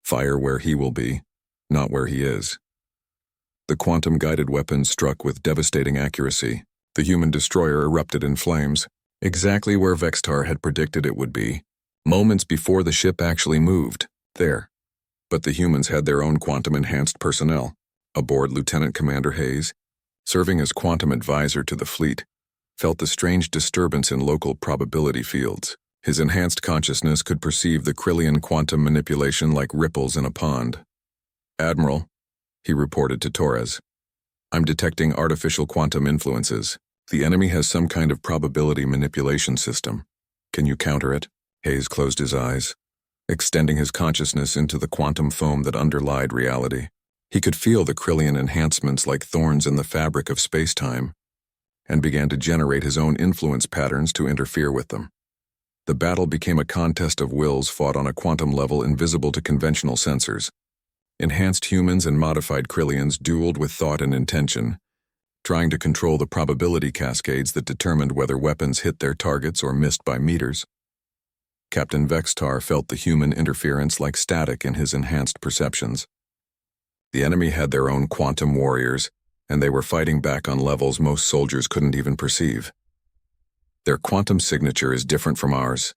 Fire where he will be, not where he is." The quantum-guided weapon struck with devastating accuracy. The human destroyer erupted in flames, exactly where Vextar had predicted it would be, moments before the ship actually moved, there. But the humans had their own quantum-enhanced personnel. Aboard, Lieutenant Commander Hayes, serving as quantum advisor to the fleet, felt the strange disturbance in local probability fields. His enhanced consciousness could perceive the Krillian quantum manipulation like ripples in a pond. "Admiral," he reported to Torres, "I'm detecting artificial quantum influences. The enemy has some kind of probability manipulation system. Can you counter it?" Hayes closed his eyes, extending his consciousness into the quantum foam that underlied reality. He could feel the Krillian enhancements like thorns in the fabric of space-time, and began to generate his own influence patterns to interfere with them. The battle became a contest of wills fought on a quantum level invisible to conventional sensors. Enhanced humans and modified Krillians dueled with thought and intention, trying to control the probability cascades that determined whether weapons hit their targets or missed by meters. Captain Vextar felt the human interference like static in his enhanced perceptions. The enemy had their own quantum warriors, and they were fighting back on levels most soldiers couldn't even perceive. "Their quantum signature is different from ours,"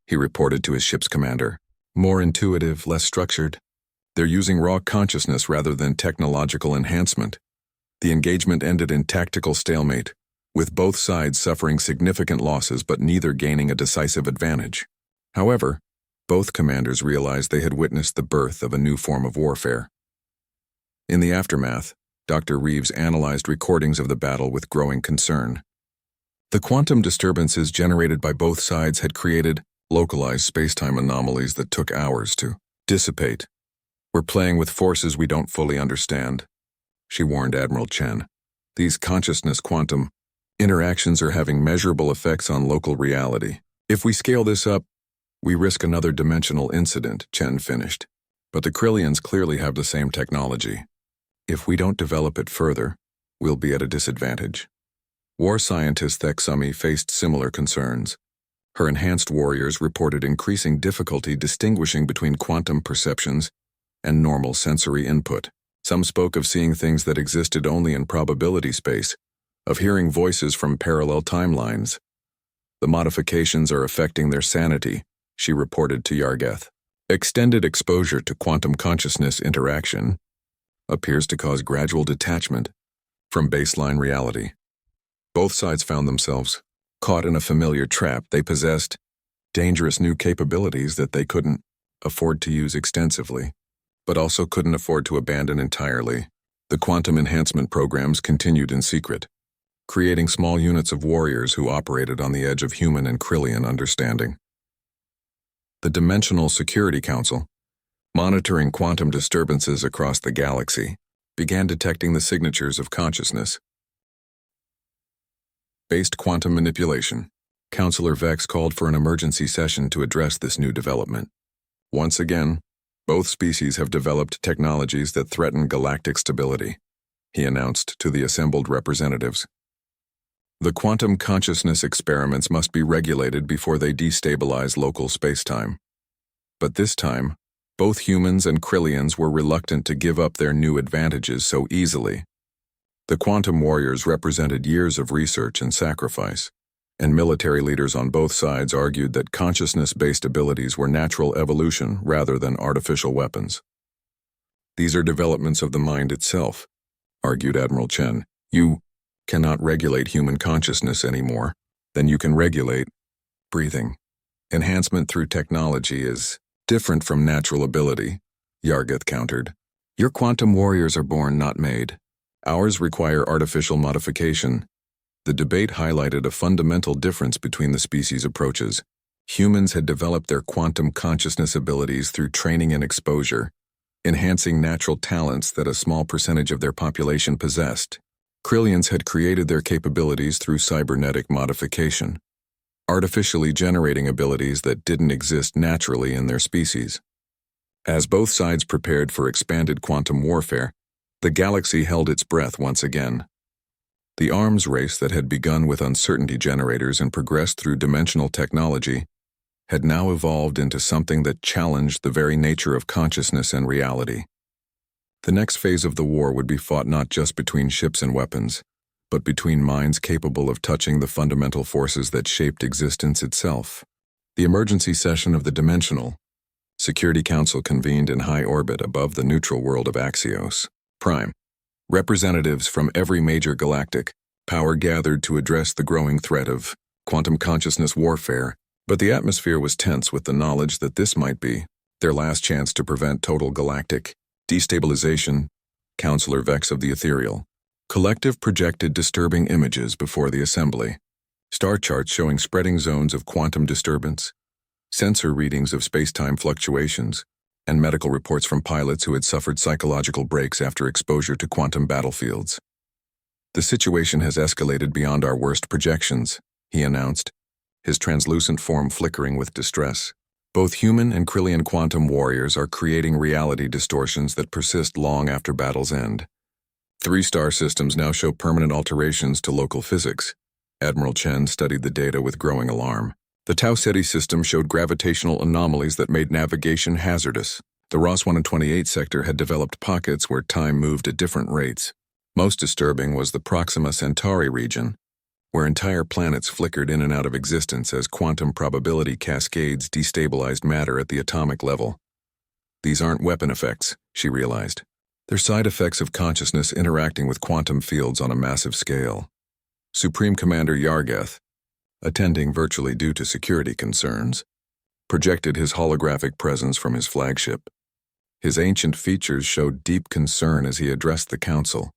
he reported to his ship's commander. "More intuitive, less structured. They're using raw consciousness rather than technological enhancement." The engagement ended in tactical stalemate, with both sides suffering significant losses but neither gaining a decisive advantage. However, both commanders realized they had witnessed the birth of a new form of warfare. In the aftermath, Dr. Reeves analyzed recordings of the battle with growing concern. The quantum disturbances generated by both sides had created localized spacetime anomalies that took hours to dissipate. "We're playing with forces we don't fully understand," she warned Admiral Chen. "These consciousness quantum interactions are having measurable effects on local reality. If we scale this up, we risk another dimensional incident," Chen finished. "But the Krillians clearly have the same technology. If we don't develop it further, we'll be at a disadvantage. War scientist Thexami faced similar concerns. Her enhanced warriors reported increasing difficulty distinguishing between quantum perceptions and normal sensory input. Some spoke of seeing things that existed only in probability space, of hearing voices from parallel timelines. The modifications are affecting their sanity, she reported to Yargeth. Extended exposure to quantum consciousness interaction appears to cause gradual detachment from baseline reality. Both sides found themselves caught in a familiar trap. They possessed dangerous new capabilities that they couldn't afford to use extensively, but also couldn't afford to abandon entirely. The quantum enhancement programs continued in secret, creating small units of warriors who operated on the edge of human and Krillian understanding. The Dimensional Security Council, monitoring quantum disturbances across the galaxy, began detecting the signatures of consciousness. Based quantum manipulation. Counselor Vex called for an emergency session to address this new development. Once again, both species have developed technologies that threaten galactic stability, he announced to the assembled representatives. The quantum consciousness experiments must be regulated before they destabilize local spacetime. But this time, both humans and Krillians were reluctant to give up their new advantages so easily. The quantum warriors represented years of research and sacrifice, and military leaders on both sides argued that consciousness-based abilities were natural evolution rather than artificial weapons. These are developments of the mind itself, argued Admiral Chen. You cannot regulate human consciousness anymore. Then you can regulate breathing. Enhancement through technology is different from natural ability, Yargeth countered. Your quantum warriors are born, not made. Ours require artificial modification. The debate highlighted a fundamental difference between the species' approaches. Humans had developed their quantum consciousness abilities through training and exposure, enhancing natural talents that a small percentage of their population possessed. Krillians had created their capabilities through cybernetic modification, artificially generating abilities that didn't exist naturally in their species. As both sides prepared for expanded quantum warfare, the galaxy held its breath once again. The arms race that had begun with uncertainty generators and progressed through dimensional technology had now evolved into something that challenged the very nature of consciousness and reality. The next phase of the war would be fought not just between ships and weapons, but between minds capable of touching the fundamental forces that shaped existence itself. The emergency session of the Dimensional Security Council convened in high orbit above the neutral world of Axios Prime. Representatives from every major galactic power gathered to address the growing threat of quantum consciousness warfare, but the atmosphere was tense with the knowledge that this might be their last chance to prevent total galactic destabilization. Counselor Vex of the Ethereal Collective projected disturbing images before the assembly. Star charts showing spreading zones of quantum disturbance, sensor readings of space-time fluctuations, and medical reports from pilots who had suffered psychological breaks after exposure to quantum battlefields. The situation has escalated beyond our worst projections, he announced, his translucent form flickering with distress. Both human and Krillian quantum warriors are creating reality distortions that persist long after battle's end. 3 star systems now show permanent alterations to local physics. Admiral Chen studied the data with growing alarm. The Tau Ceti system showed gravitational anomalies that made navigation hazardous. The Ross 128 sector had developed pockets where time moved at different rates. Most disturbing was the Proxima Centauri region, where entire planets flickered in and out of existence as quantum probability cascades destabilized matter at the atomic level. These aren't weapon effects, she realized. They're side effects of consciousness interacting with quantum fields on a massive scale. Supreme Commander Yargeth, attending virtually due to security concerns, projected his holographic presence from his flagship. His ancient features showed deep concern as he addressed the council.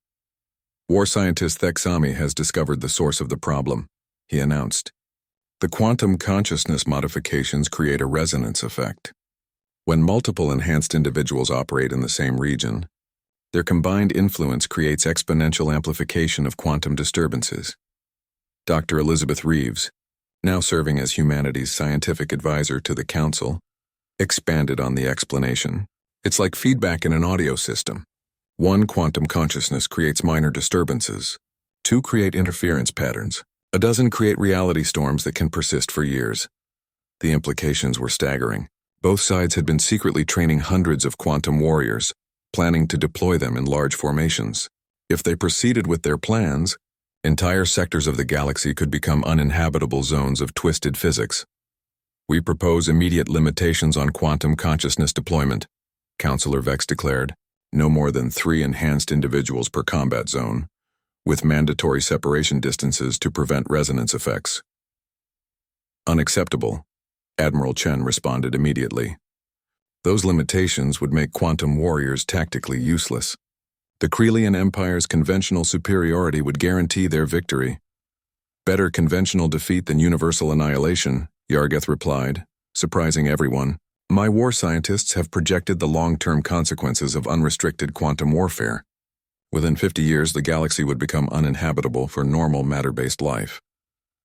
War scientist Thexami has discovered the source of the problem, he announced. The quantum consciousness modifications create a resonance effect. When multiple enhanced individuals operate in the same region, their combined influence creates exponential amplification of quantum disturbances. Dr. Elizabeth Reeves, now serving as humanities scientific advisor to the council, expanded on the explanation. It's like feedback in an audio system. 1. Quantum consciousness creates minor disturbances. 2. Create interference patterns. A dozen create reality storms that can persist for years. The implications were staggering. Both sides had been secretly training hundreds of quantum warriors, planning to deploy them in large formations. If they proceeded with their plans, entire sectors of the galaxy could become uninhabitable zones of twisted physics. We propose immediate limitations on quantum consciousness deployment, Counselor Vex declared. No more than 3 enhanced individuals per combat zone, with mandatory separation distances to prevent resonance effects. Unacceptable, Admiral Chen responded immediately. Those limitations would make quantum warriors tactically useless. The Krelian Empire's conventional superiority would guarantee their victory. Better conventional defeat than universal annihilation, Yargeth replied, surprising everyone. My war scientists have projected the long-term consequences of unrestricted quantum warfare. Within 50 years, the galaxy would become uninhabitable for normal matter-based life.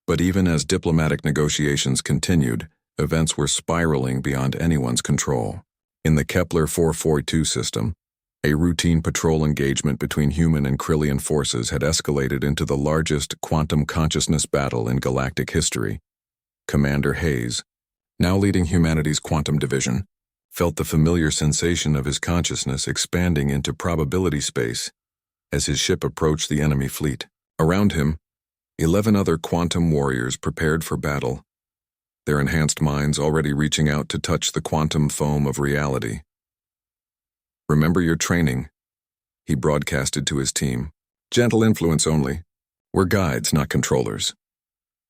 But even as diplomatic negotiations continued, events were spiraling beyond anyone's control. In the Kepler 442 system, a routine patrol engagement between human and Krelian forces had escalated into the largest quantum consciousness battle in galactic history. Commander Hayes, now leading humanity's quantum division, felt the familiar sensation of his consciousness expanding into probability space as his ship approached the enemy fleet. Around him, 11 other quantum warriors prepared for battle, their enhanced minds already reaching out to touch the quantum foam of reality. Remember your training, he broadcasted to his team. Gentle influence only. We're guides, not controllers.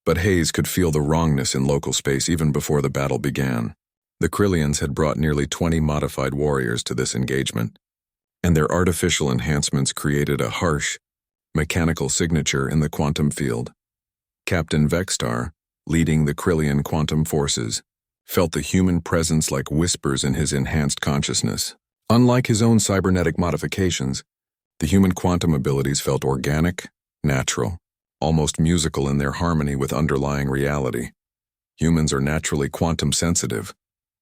But Hayes could feel the wrongness in local space even before the battle began. The Krelians had brought nearly 20 modified warriors to this engagement, and their artificial enhancements created a harsh, mechanical signature in the quantum field. Captain Vextar, leading the Krelian quantum forces, felt the human presence like whispers in his enhanced consciousness. Unlike his own cybernetic modifications, the human quantum abilities felt organic, natural, almost musical in their harmony with underlying reality. Humans are naturally quantum sensitive,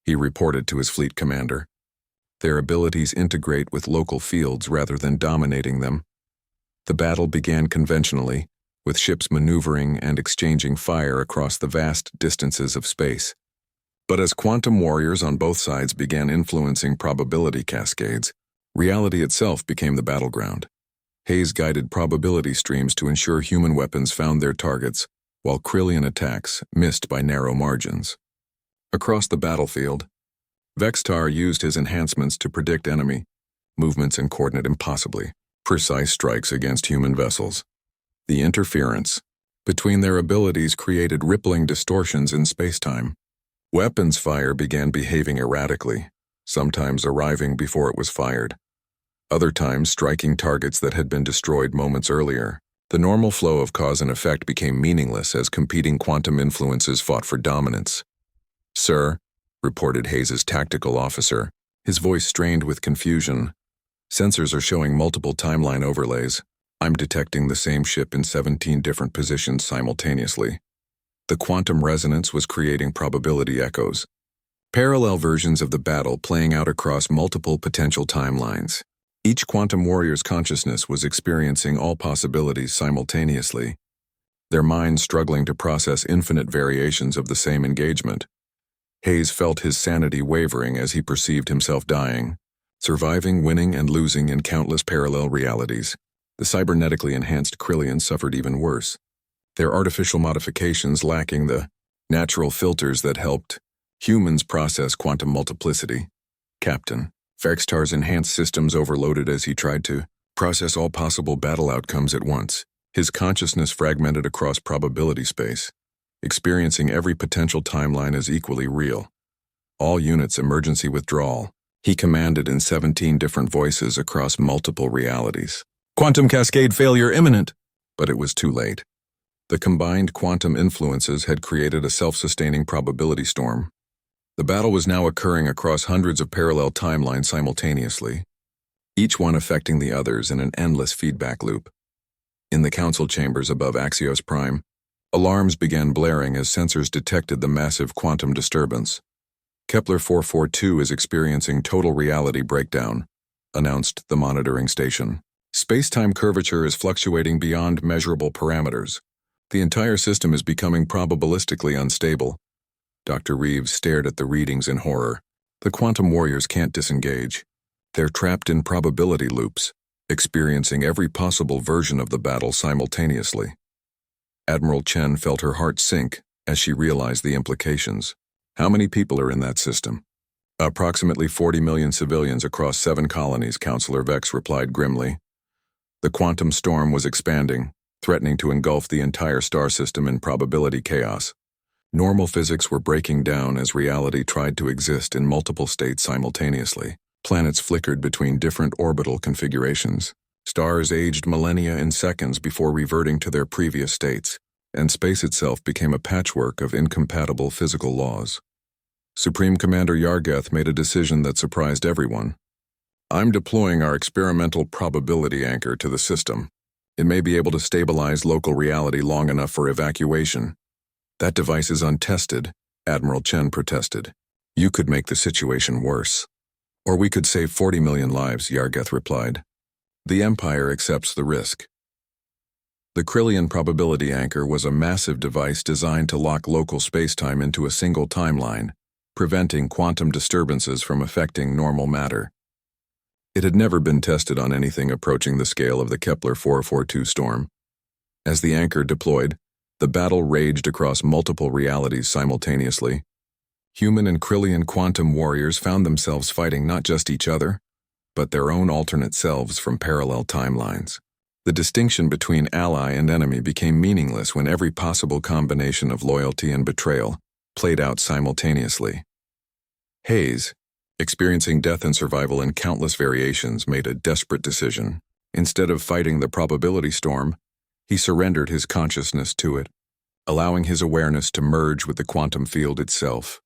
he reported to his fleet commander. Their abilities integrate with local fields rather than dominating them. The battle began conventionally, with ships maneuvering and exchanging fire across the vast distances of space. But as quantum warriors on both sides began influencing probability cascades, reality itself became the battleground. Hayes guided probability streams to ensure human weapons found their targets, while Krelian attacks missed by narrow margins. Across the battlefield, Vextar used his enhancements to predict enemy movements and coordinate impossibly precise strikes against human vessels. The interference between their abilities created rippling distortions in spacetime. Weapons fire began behaving erratically, sometimes arriving before it was fired, other times striking targets that had been destroyed moments earlier. The normal flow of cause and effect became meaningless as competing quantum influences fought for dominance. "Sir," reported Hayes' tactical officer, his voice strained with confusion. "Sensors are showing multiple timeline overlays. I'm detecting the same ship in 17 different positions simultaneously." The quantum resonance was creating probability echoes, parallel versions of the battle playing out across multiple potential timelines. Each quantum warrior's consciousness was experiencing all possibilities simultaneously, their minds struggling to process infinite variations of the same engagement. Hayes felt his sanity wavering as he perceived himself dying, surviving, winning, and losing in countless parallel realities. The cybernetically enhanced Krelians suffered even worse, their artificial modifications lacking the natural filters that helped humans process quantum multiplicity. Captain Vextar's enhanced systems overloaded as he tried to process all possible battle outcomes at once. His consciousness fragmented across probability space, experiencing every potential timeline as equally real. "All units, emergency withdrawal," he commanded in 17 different voices across multiple realities. "Quantum cascade failure imminent!" But it was too late. The combined quantum influences had created a self-sustaining probability storm. The battle was now occurring across hundreds of parallel timelines simultaneously, each one affecting the others in an endless feedback loop. In the council chambers above Axios Prime, alarms began blaring as sensors detected the massive quantum disturbance. Kepler 442 is experiencing total reality breakdown, announced the monitoring station. Space-time curvature is fluctuating beyond measurable parameters. The entire system is becoming probabilistically unstable. Dr. Reeves stared at the readings in horror. The quantum warriors can't disengage. They're trapped in probability loops, experiencing every possible version of the battle simultaneously. Admiral Chen felt her heart sink as she realized the implications. How many people are in that system? Approximately 40 million civilians across 7 colonies, Counselor Vex replied grimly. The quantum storm was expanding, threatening to engulf the entire star system in probability chaos. Normal physics were breaking down as reality tried to exist in multiple states simultaneously. Planets flickered between different orbital configurations. Stars aged millennia in seconds before reverting to their previous states, and space itself became a patchwork of incompatible physical laws. Supreme Commander Yargeth made a decision that surprised everyone. I'm deploying our experimental probability anchor to the system. It may be able to stabilize local reality long enough for evacuation. That device is untested, Admiral Chen protested. You could make the situation worse. Or we could save 40 million lives, Yargeth replied. The Empire accepts the risk. The Krillian probability anchor was a massive device designed to lock local spacetime into a single timeline, preventing quantum disturbances from affecting normal matter. It had never been tested on anything approaching the scale of the Kepler 442 storm. As the anchor deployed, the battle raged across multiple realities simultaneously. Human and Krillian quantum warriors found themselves fighting not just each other, but their own alternate selves from parallel timelines. The distinction between ally and enemy became meaningless when every possible combination of loyalty and betrayal played out simultaneously. Hayes, experiencing death and survival in countless variations, made a desperate decision. Instead of fighting the probability storm, he surrendered his consciousness to it, allowing his awareness to merge with the quantum field itself.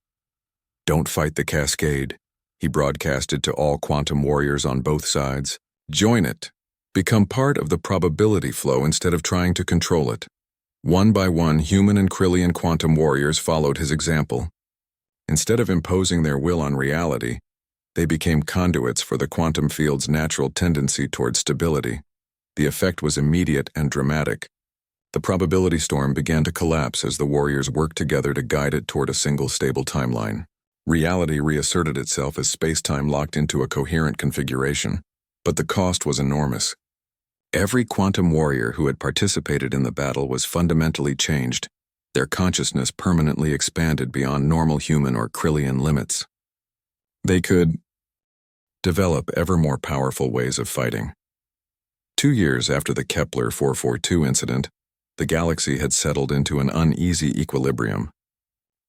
Don't fight the cascade, he broadcasted to all quantum warriors on both sides. Join it. Become part of the probability flow instead of trying to control it. One by one, human and Krillian quantum warriors followed his example. Instead of imposing their will on reality, they became conduits for the quantum field's natural tendency toward stability. The effect was immediate and dramatic. The probability storm began to collapse as the warriors worked together to guide it toward a single stable timeline. Reality reasserted itself as space-time locked into a coherent configuration, but the cost was enormous. Every quantum warrior who had participated in the battle was fundamentally changed, their consciousness permanently expanded beyond normal human or Krillian limits. They could develop ever more powerful ways of fighting. 2 years after the Kepler 442 incident, the galaxy had settled into an uneasy equilibrium.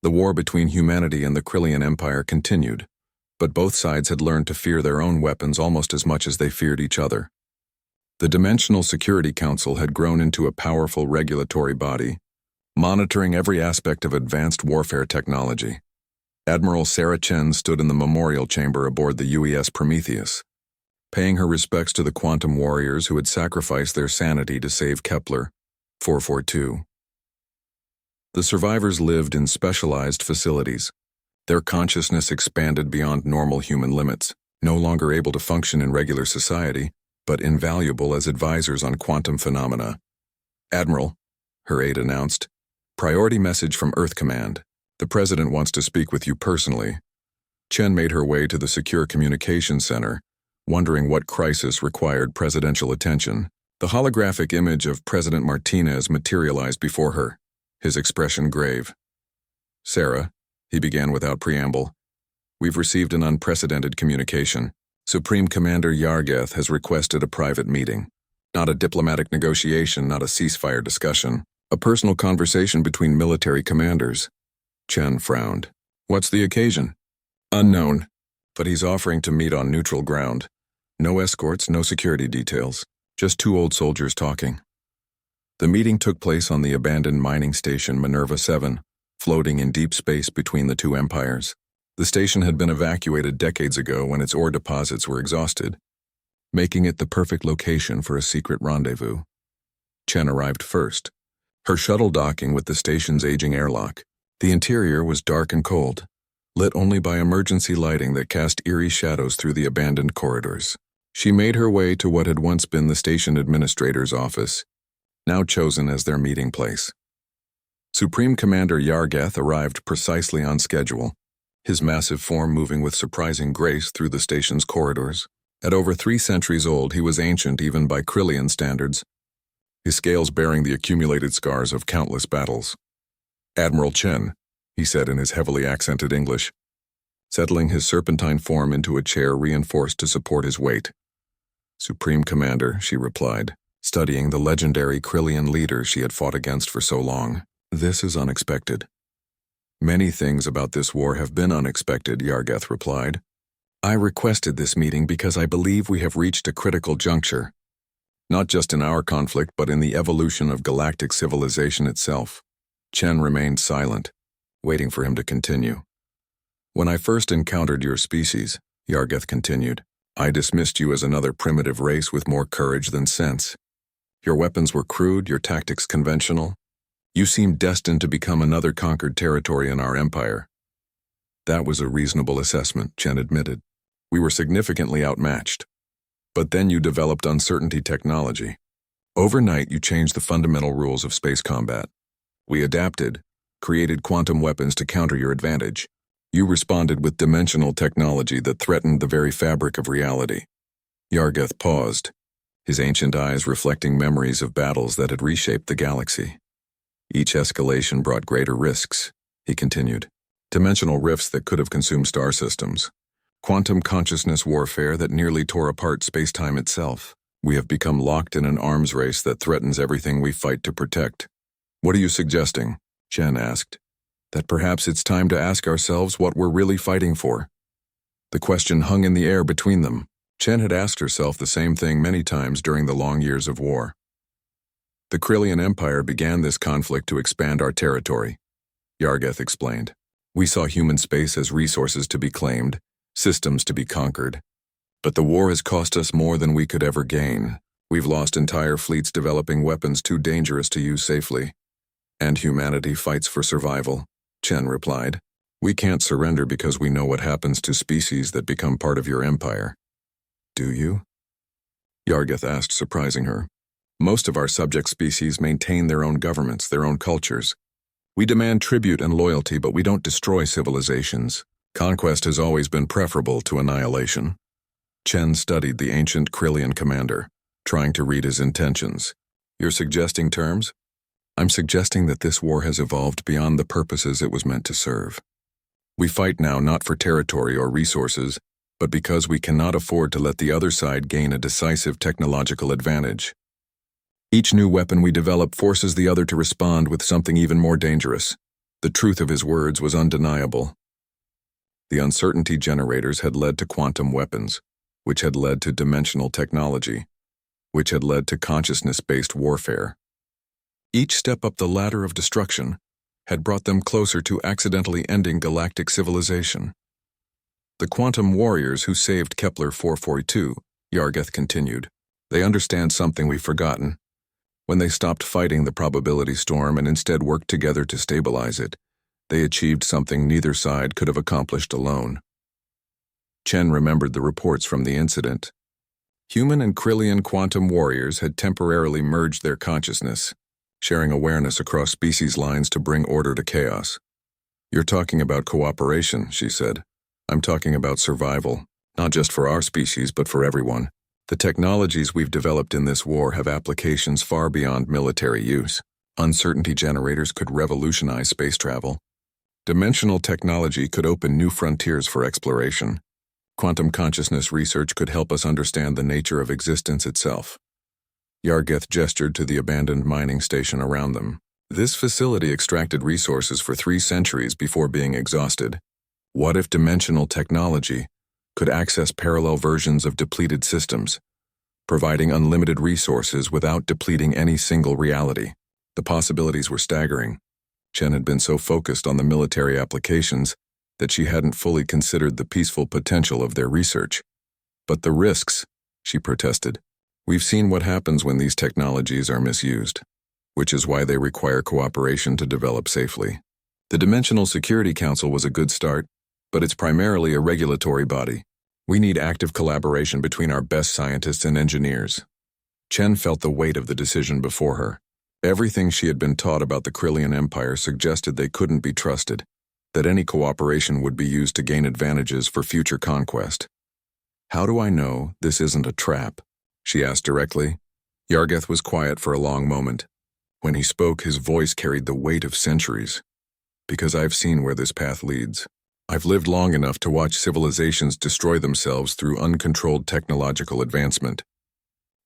The war between humanity and the Krillian Empire continued, but both sides had learned to fear their own weapons almost as much as they feared each other. The Dimensional Security Council had grown into a powerful regulatory body, monitoring every aspect of advanced warfare technology. Admiral Sarah Chen stood in the memorial chamber aboard the UES Prometheus, paying her respects to the quantum warriors who had sacrificed their sanity to save Kepler 442. The survivors lived in specialized facilities. Their consciousness expanded beyond normal human limits, no longer able to function in regular society, but invaluable as advisors on quantum phenomena. Admiral, her aide announced, priority message from Earth Command. The President wants to speak with you personally. Chen made her way to the Secure Communications Center, wondering what crisis required presidential attention. The holographic image of President Martinez materialized before her, his expression grave. Sarah, he began without preamble, we've received an unprecedented communication. Supreme Commander Yargeth has requested a private meeting. Not a diplomatic negotiation, not a ceasefire discussion. A personal conversation between military commanders. Chen frowned. What's the occasion? Unknown, but he's offering to meet on neutral ground. No escorts, no security details. Just 2 old soldiers talking. The meeting took place on the abandoned mining station Minerva 7, floating in deep space between the 2 empires. The station had been evacuated decades ago when its ore deposits were exhausted, making it the perfect location for a secret rendezvous. Chen arrived first, her shuttle docking with the station's aging airlock. The interior was dark and cold, lit only by emergency lighting that cast eerie shadows through the abandoned corridors. She made her way to what had once been the station administrator's office, now chosen as their meeting place. Supreme Commander Yargeth arrived precisely on schedule, his massive form moving with surprising grace through the station's corridors. At over 3 centuries old, he was ancient even by Krillian standards, his scales bearing the accumulated scars of countless battles. "Admiral Chen," he said in his heavily accented English, settling his serpentine form into a chair reinforced to support his weight. "Supreme Commander," she replied, studying the legendary Krillian leader she had fought against for so long. "This is unexpected." "Many things about this war have been unexpected," Yargeth replied. "I requested this meeting because I believe we have reached a critical juncture, not just in our conflict but in the evolution of galactic civilization itself." Chen remained silent, waiting for him to continue. "When I first encountered your species," Yargeth continued, "I dismissed you as another primitive race with more courage than sense. Your weapons were crude, your tactics conventional. You seemed destined to become another conquered territory in our empire." "That was a reasonable assessment," Chen admitted. "We were significantly outmatched. But then you developed uncertainty technology. Overnight, you changed the fundamental rules of space combat. We adapted, created quantum weapons to counter your advantage. You responded with dimensional technology that threatened the very fabric of reality." Yargeth paused, his ancient eyes reflecting memories of battles that had reshaped the galaxy. "Each escalation brought greater risks," he continued. "Dimensional rifts that could have consumed star systems. Quantum consciousness warfare that nearly tore apart space-time itself. We have become locked in an arms race that threatens everything we fight to protect." "What are you suggesting?" Chen asked. "That perhaps it's time to ask ourselves what we're really fighting for." The question hung in the air between them. Chen had asked herself the same thing many times during the long years of war. "The Krillian Empire began this conflict to expand our territory," Yargeth explained. "We saw human space as resources to be claimed, systems to be conquered. But the war has cost us more than we could ever gain. We've lost entire fleets developing weapons too dangerous to use safely. And humanity fights for survival," Chen replied. "We can't surrender because we know what happens to species that become part of your empire." "Do you?" Yargeth asked, surprising her. "Most of our subject species maintain their own governments, their own cultures. We demand tribute and loyalty, but we don't destroy civilizations. Conquest has always been preferable to annihilation." Chen studied the ancient Krillian commander, trying to read his intentions. "You're suggesting terms?" "I'm suggesting that this war has evolved beyond the purposes it was meant to serve. We fight now not for territory or resources, but because we cannot afford to let the other side gain a decisive technological advantage. Each new weapon we develop forces the other to respond with something even more dangerous." The truth of his words was undeniable. The uncertainty generators had led to quantum weapons, which had led to dimensional technology, which had led to consciousness-based warfare. Each step up the ladder of destruction had brought them closer to accidentally ending galactic civilization. "The quantum warriors who saved Kepler 442, Yargeth continued, "they understand something we've forgotten. When they stopped fighting the probability storm and instead worked together to stabilize it, they achieved something neither side could have accomplished alone." Chen remembered the reports from the incident. Human and Krillian quantum warriors had temporarily merged their consciousness, sharing awareness across species lines to bring order to chaos. "You're talking about cooperation," she said. "I'm talking about survival, not just for our species but for everyone. The technologies we've developed in this war have applications far beyond military use. Uncertainty generators could revolutionize space travel. Dimensional technology could open new frontiers for exploration. Quantum consciousness research could help us understand the nature of existence itself." Yargeth gestured to the abandoned mining station around them. "This facility extracted resources for 3 centuries before being exhausted. What if dimensional technology could access parallel versions of depleted systems, providing unlimited resources without depleting any single reality?" The possibilities were staggering. Chen had been so focused on the military applications that she hadn't fully considered the peaceful potential of their research. "But the risks," she protested. "We've seen what happens when these technologies are misused, which is why they require cooperation to develop safely. The Dimensional Security Council was a good start, but it's primarily a regulatory body. We need active collaboration between our best scientists and engineers. Chen felt the weight of the decision before her. Everything she had been taught about the Krillian Empire suggested they couldn't be trusted, that any cooperation would be used to gain advantages for future conquest. "How do I know this isn't a trap?" she asked directly. Yargeth was quiet for a long moment. When he spoke, his voice carried the weight of centuries. "Because I've seen where this path leads. I've lived long enough to watch civilizations destroy themselves through uncontrolled technological advancement.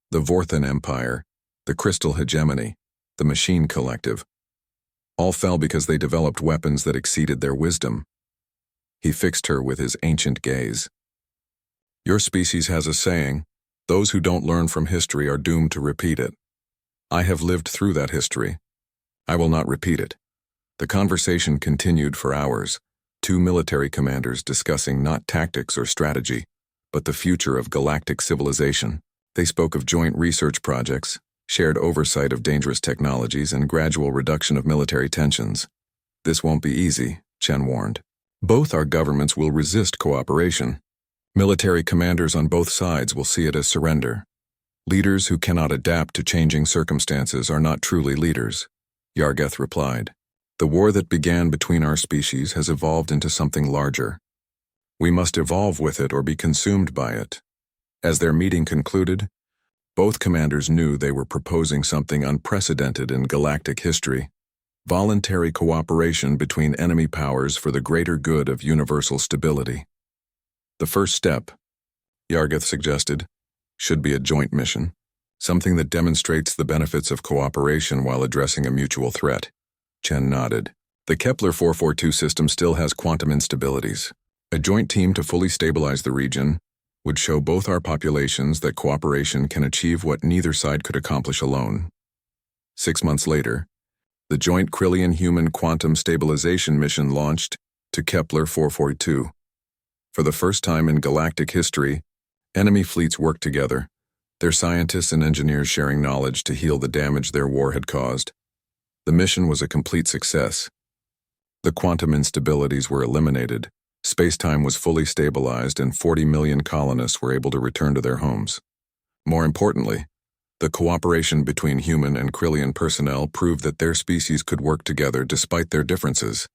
The Vorthan Empire, the Crystal Hegemony, the Machine Collective, all fell because they developed weapons that exceeded their wisdom." He fixed her with his ancient gaze. "Your species has a saying, those who don't learn from history are doomed to repeat it. I have lived through that history. I will not repeat it." The conversation continued for hours, two military commanders discussing not tactics or strategy, but the future of galactic civilization. They spoke of joint research projects, shared oversight of dangerous technologies, and gradual reduction of military tensions. "This won't be easy," Chen warned. "Both our governments will resist cooperation. Military commanders on both sides will see it as surrender. Leaders who cannot adapt to changing circumstances are not truly leaders," Yargeth replied. "The war that began between our species has evolved into something larger. We must evolve with it or be consumed by it." As their meeting concluded, both commanders knew they were proposing something unprecedented in galactic history: voluntary cooperation between enemy powers for the greater good of universal stability. "The first step," Yargeth suggested, "should be a joint mission, something that demonstrates the benefits of cooperation while addressing a mutual threat." Chen nodded. "The Kepler 442 system still has quantum instabilities. A joint team to fully stabilize the region would show both our populations that cooperation can achieve what neither side could accomplish alone." 6 months later, the joint Krillian Human Quantum Stabilization mission launched to Kepler 442. For the first time in galactic history, enemy fleets worked together, their scientists and engineers sharing knowledge to heal the damage their war had caused. The mission was a complete success. The quantum instabilities were eliminated, space-time was fully stabilized, and 40 million colonists were able to return to their homes. More importantly, the cooperation between human and Krillian personnel proved that their species could work together despite their differences.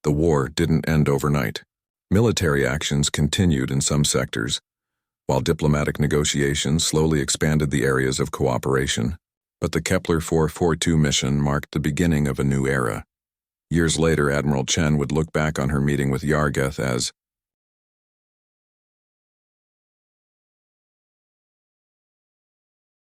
The war didn't end overnight. Military actions continued in some sectors, while diplomatic negotiations slowly expanded the areas of cooperation. But the Kepler 442 mission marked the beginning of a new era. Years later, Admiral Chen would look back on her meeting with Yargeth as